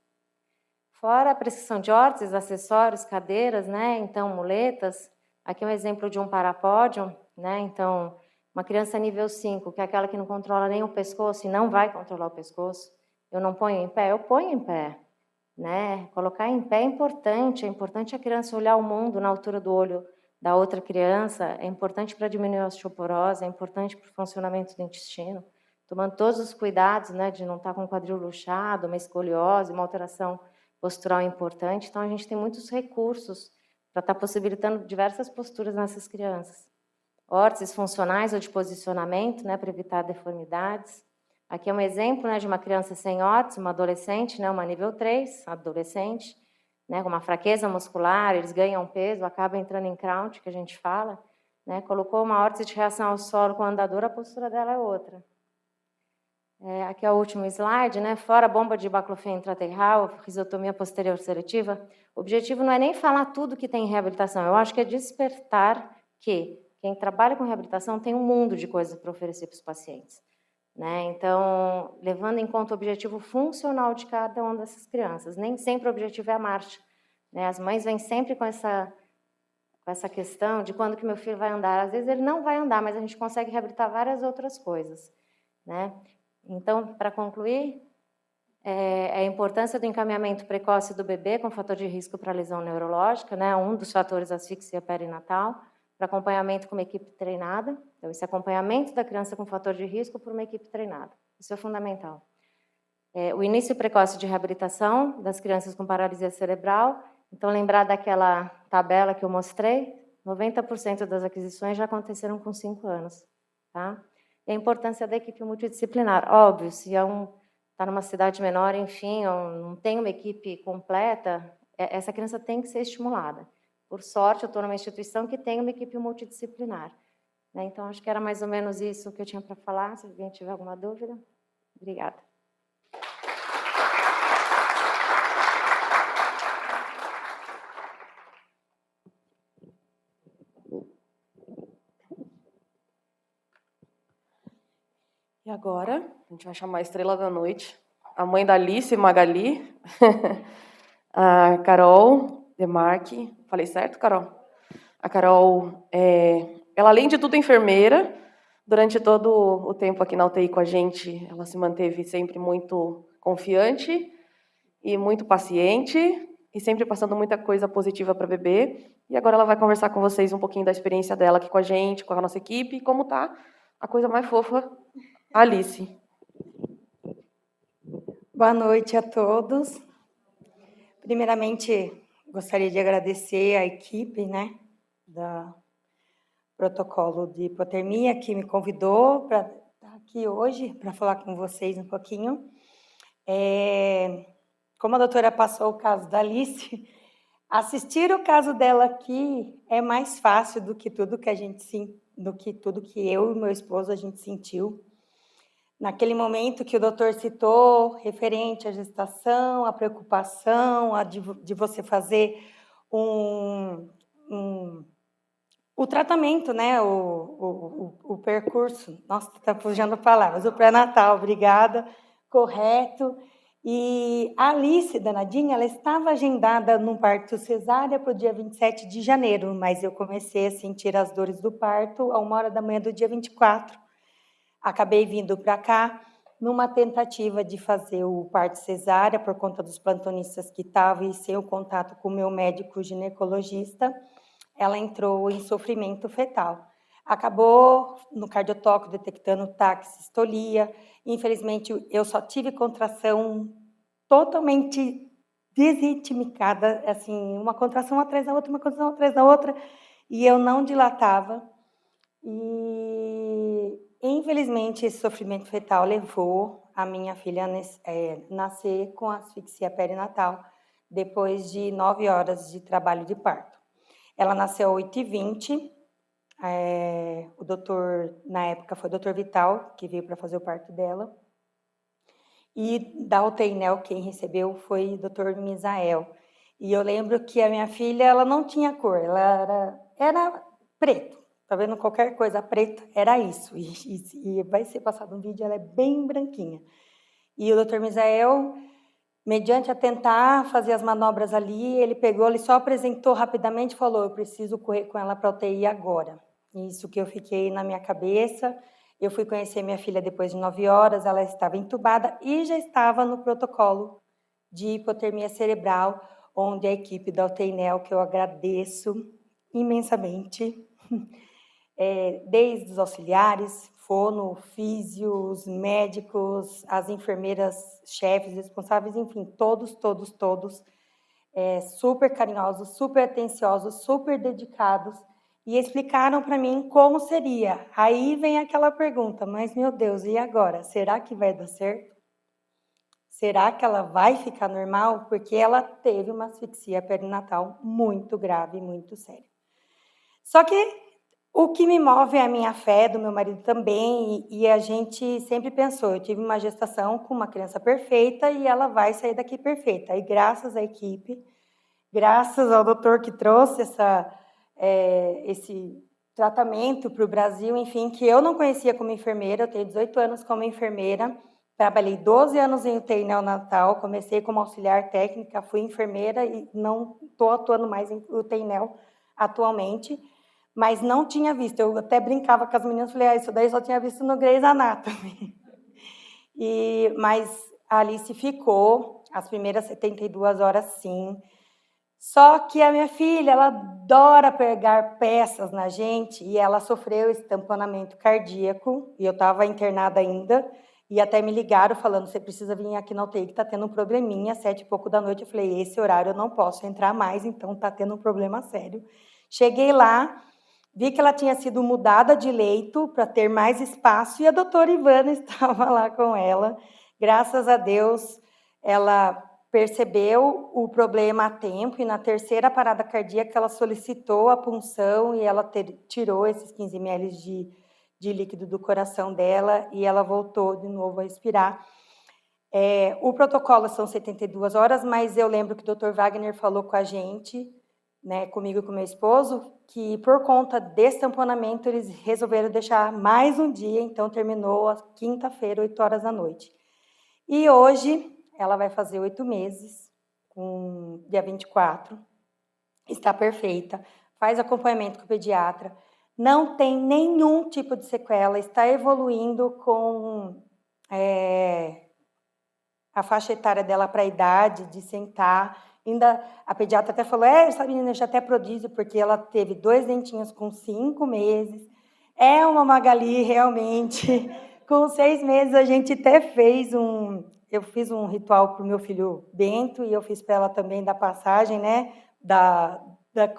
Fora a prescrição de órteses, acessórios, cadeiras, né? Então, muletas. Aqui é um exemplo de um parapódio, né? Então, uma criança nível 5, que é aquela que não controla nem o pescoço e não vai controlar o pescoço. Eu não ponho em pé? Eu ponho em pé, né? Colocar em pé é importante a criança olhar o mundo na altura do olho da outra criança, é importante para diminuir a osteoporose, é importante para o funcionamento do intestino, tomando todos os cuidados, né, de não estar com o quadril luxado, uma escoliose, uma alteração postural importante. Então, a gente tem muitos recursos para estar possibilitando diversas posturas nessas crianças. Órteses funcionais ou de posicionamento, né, para evitar deformidades. Aqui é um exemplo, né, de uma criança sem órtese, uma adolescente, né, uma nível 3, adolescente, né, com uma fraqueza muscular, eles ganham peso, acaba entrando em crouch, que a gente fala, né, colocou uma órtese de reação ao solo com a andadora, a postura dela é outra. Aqui é o último slide, né, fora a bomba de baclofen intraterral, risotomia posterior seletiva, o objetivo não é nem falar tudo que tem em reabilitação, eu acho que é despertar que quem trabalha com reabilitação tem um mundo de coisas para oferecer para os pacientes, né? Então, levando em conta o objetivo funcional de cada uma dessas crianças. Nem sempre o objetivo é a marcha, né? As mães vêm sempre com essa questão de quando que meu filho vai andar. Às vezes ele não vai andar, mas a gente consegue reabilitar várias outras coisas, né? Então, para concluir, a importância do encaminhamento precoce do bebê com fator de risco para lesão neurológica, né? Um dos fatores asfixia perinatal, para acompanhamento com uma equipe treinada. Então, esse acompanhamento da criança com fator de risco por uma equipe treinada. Isso é fundamental. O início precoce de reabilitação das crianças com paralisia cerebral. Então, lembrar daquela tabela que eu mostrei, 90% das aquisições já aconteceram com 5 anos. Tá? E a importância da equipe multidisciplinar. Óbvio, se está numa cidade menor, enfim, ou não tem uma equipe completa, essa criança tem que ser estimulada. Por sorte, eu estou numa instituição que tem uma equipe multidisciplinar, né? Então, acho que era mais ou menos isso que eu tinha para falar. Se alguém tiver alguma dúvida. Obrigada. E agora, a gente vai chamar a estrela da noite, a mãe da Alice, Magali, a Carol Demarque. Falei certo, Carol? A Carol, ela além de tudo enfermeira, durante todo o tempo aqui na UTI com a gente, ela se manteve sempre muito confiante e muito paciente, e sempre passando muita coisa positiva para bebê. E agora ela vai conversar com vocês um pouquinho da experiência dela aqui com a gente, com a nossa equipe, e como tá a coisa mais fofa, a Alice. Boa noite a todos. Primeiramente, gostaria de agradecer a equipe, né, do protocolo de hipotermia que me convidou para estar aqui hoje para falar com vocês um pouquinho. Como a doutora passou o caso da Alice, assistir o caso dela aqui é mais fácil do que tudo que eu e meu esposo a gente sentiu. Naquele momento que o doutor citou, referente à gestação, à preocupação, de você fazer o tratamento, né? O percurso, nossa, está fugindo palavras, o pré-natal, obrigada, correto. E a Alice, danadinha, ela estava agendada num parto cesárea para o dia 27 de janeiro, mas eu comecei a sentir as dores do parto a 1h do dia 24. Acabei vindo para cá numa tentativa de fazer o parto cesárea por conta dos plantonistas que estavam e sem o contato com o meu médico ginecologista, ela entrou em sofrimento fetal. Acabou no cardiotóxico detectando taxistolia. Infelizmente, eu só tive contração totalmente desritmicada, assim, uma contração atrás da outra, uma contração atrás da outra, e eu não dilatava. E, infelizmente, esse sofrimento fetal levou a minha filha a nascer com asfixia perinatal, depois de 9 horas de trabalho de parto. Ela nasceu às 8h20, o doutor, na época foi o doutor Vital, que veio para fazer o parto dela. E da UTI NEL, quem recebeu foi o doutor Misael. E eu lembro que a minha filha, ela não tinha cor, ela era preto. Tá vendo? Qualquer coisa preta era isso. E vai ser passado um vídeo, ela é bem branquinha. E o doutor Misael, mediante a tentar fazer as manobras ali, ele pegou, ele só apresentou rapidamente e falou, eu preciso correr com ela para a UTI agora. Isso que eu fiquei na minha cabeça. Eu fui conhecer minha filha depois de 9 horas, ela estava entubada e já estava no protocolo de hipotermia cerebral, onde a equipe da UTI NEL, que eu agradeço imensamente, desde os auxiliares, fono, físios, médicos, as enfermeiras, chefes, responsáveis, enfim, todos, super carinhosos, super atenciosos, super dedicados, e explicaram para mim como seria. Aí vem aquela pergunta, mas, meu Deus, e agora? Será que vai dar certo? Será que ela vai ficar normal? Porque ela teve uma asfixia perinatal muito grave, muito séria. Só que o que me move é a minha fé, do meu marido também, e a gente sempre pensou, eu tive uma gestação com uma criança perfeita e ela vai sair daqui perfeita. E graças à equipe, graças ao doutor que trouxe esse tratamento para o Brasil, enfim, que eu não conhecia como enfermeira, eu tenho 18 anos como enfermeira, trabalhei 12 anos em UTI neonatal, comecei como auxiliar técnica, fui enfermeira e não estou atuando mais em UTI neo atualmente, mas não tinha visto. Eu até brincava com as meninas, falei, isso daí só tinha visto no Grey's Anatomy. Mas a Alice ficou, as primeiras 72 horas sim. Só que a minha filha, ela adora pegar peças na gente e ela sofreu esse tamponamento cardíaco e eu estava internada ainda e até me ligaram falando, você precisa vir aqui na UTI que está tendo um probleminha, 7 e pouco da noite. Eu falei, esse horário eu não posso entrar mais, então está tendo um problema sério. Cheguei lá, vi que ela tinha sido mudada de leito para ter mais espaço e a doutora Ivana estava lá com ela. Graças a Deus, ela percebeu o problema a tempo e na terceira parada cardíaca ela solicitou a punção e ela tirou esses 15 ml de líquido do coração dela e ela voltou de novo a respirar. O protocolo são 72 horas, mas eu lembro que o Dr. Wagner falou com a gente, né, comigo e com meu esposo, que por conta desse tamponamento eles resolveram deixar mais um dia, então terminou a quinta-feira, 8 horas da noite. E hoje ela vai fazer 8 meses, dia 24, está perfeita, faz acompanhamento com o pediatra, não tem nenhum tipo de sequela, está evoluindo com a faixa etária dela para a idade de sentar. Ainda a pediatra até falou, essa menina já até prodígio, porque ela teve 2 dentinhos com 5 meses. É uma Magali, realmente. Com 6 meses, a gente até fez eu fiz um ritual para o meu filho Bento, e eu fiz para ela também da passagem, né,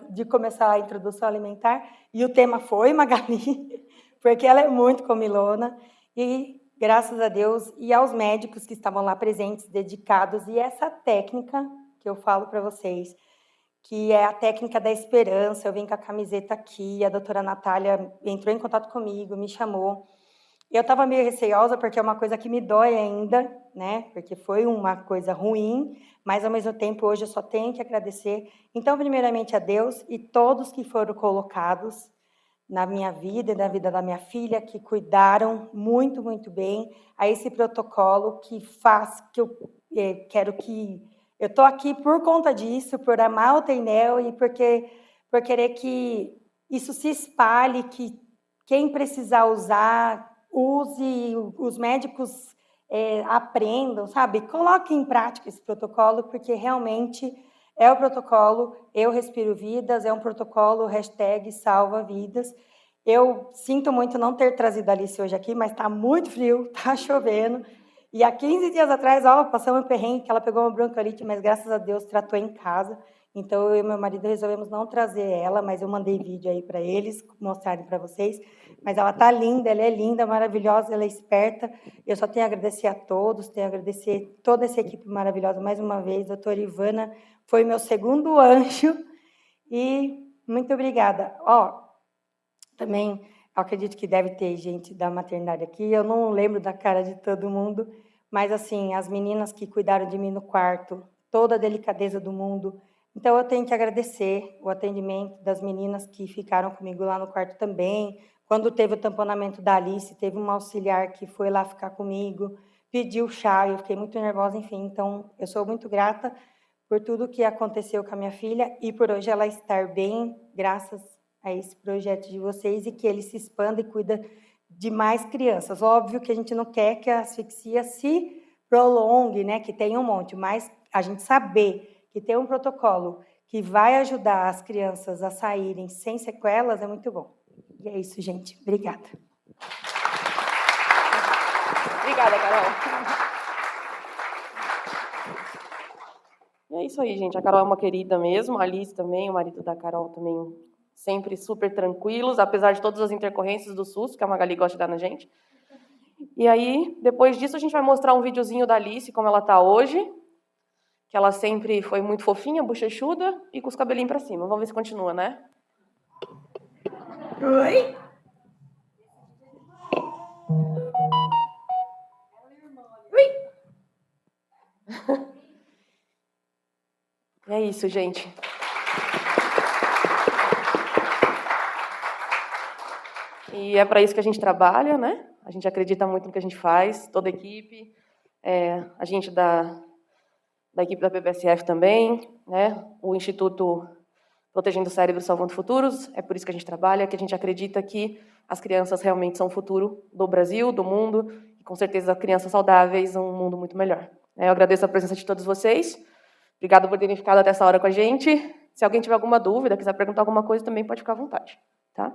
de começar a introdução alimentar, e o tema foi Magali, porque ela é muito comilona, e graças a Deus, e aos médicos que estavam lá presentes, dedicados, e essa técnica que eu falo para vocês, que é a técnica da esperança, eu vim com a camiseta aqui, a doutora Natália entrou em contato comigo, me chamou. Eu estava meio receosa, porque é uma coisa que me dói ainda, né? Porque foi uma coisa ruim, mas, ao mesmo tempo, hoje eu só tenho que agradecer. Então, primeiramente, a Deus e todos que foram colocados na minha vida e na vida da minha filha, que cuidaram muito, muito bem a esse protocolo que faz, que eu quero que... Eu estou aqui por conta disso, por amar o UTI NEL e por querer que isso se espalhe, que quem precisar usar, use, os médicos aprendam, sabe? Coloquem em prática esse protocolo, porque realmente é o protocolo Eu Respiro Vidas, é um protocolo #salva vidas. Eu sinto muito não ter trazido a Alice hoje aqui, mas está muito frio, está chovendo. E há 15 dias atrás, passamos um perrengue, que ela pegou uma bronquiolite, mas graças a Deus tratou em casa. Então, eu e meu marido resolvemos não trazer ela, mas eu mandei vídeo aí para eles, mostrarem para vocês. Mas ela está linda, ela é linda, maravilhosa, ela é esperta. Eu só tenho a agradecer a todos, tenho a agradecer toda essa equipe maravilhosa mais uma vez. A doutora Ivana foi meu segundo anjo. E muito obrigada. Também acredito que deve ter gente da maternidade aqui. Eu não lembro da cara de todo mundo, mas assim, as meninas que cuidaram de mim no quarto, toda a delicadeza do mundo. Então eu tenho que agradecer o atendimento das meninas que ficaram comigo lá no quarto também. Quando teve o tamponamento da Alice, teve uma auxiliar que foi lá ficar comigo, pediu chá, eu fiquei muito nervosa, enfim. Então eu sou muito grata por tudo que aconteceu com a minha filha e por hoje ela estar bem, graças a esse projeto de vocês, e que ele se expanda e cuida de mais crianças. Óbvio que a gente não quer que a asfixia se prolongue, né, que tenha um monte, mas a gente saber que tem um protocolo que vai ajudar as crianças a saírem sem sequelas é muito bom. E é isso, gente. Obrigada. Obrigada, Carol. E é isso aí, gente. A Carol é uma querida mesmo, a Alice também, o marido da Carol também, sempre super tranquilos, apesar de todas as intercorrências do SUS, que a Magali gosta de dar na gente. E aí, depois disso, a gente vai mostrar um videozinho da Alice, como ela está hoje, que ela sempre foi muito fofinha, bochechuda e com os cabelinhos para cima. Vamos ver se continua, né? Oi? É isso, gente. E é para isso que a gente trabalha, né? A gente acredita muito no que a gente faz, toda a equipe, a gente da equipe da PBSF também, né? O Instituto Protegendo o Cérebro, Salvando Futuros, é por isso que a gente trabalha, que a gente acredita que as crianças realmente são o futuro do Brasil, do mundo, e com certeza crianças saudáveis, um mundo muito melhor. Eu agradeço a presença de todos vocês, obrigado por terem ficado até essa hora com a gente. Se alguém tiver alguma dúvida, quiser perguntar alguma coisa, também pode ficar à vontade, tá?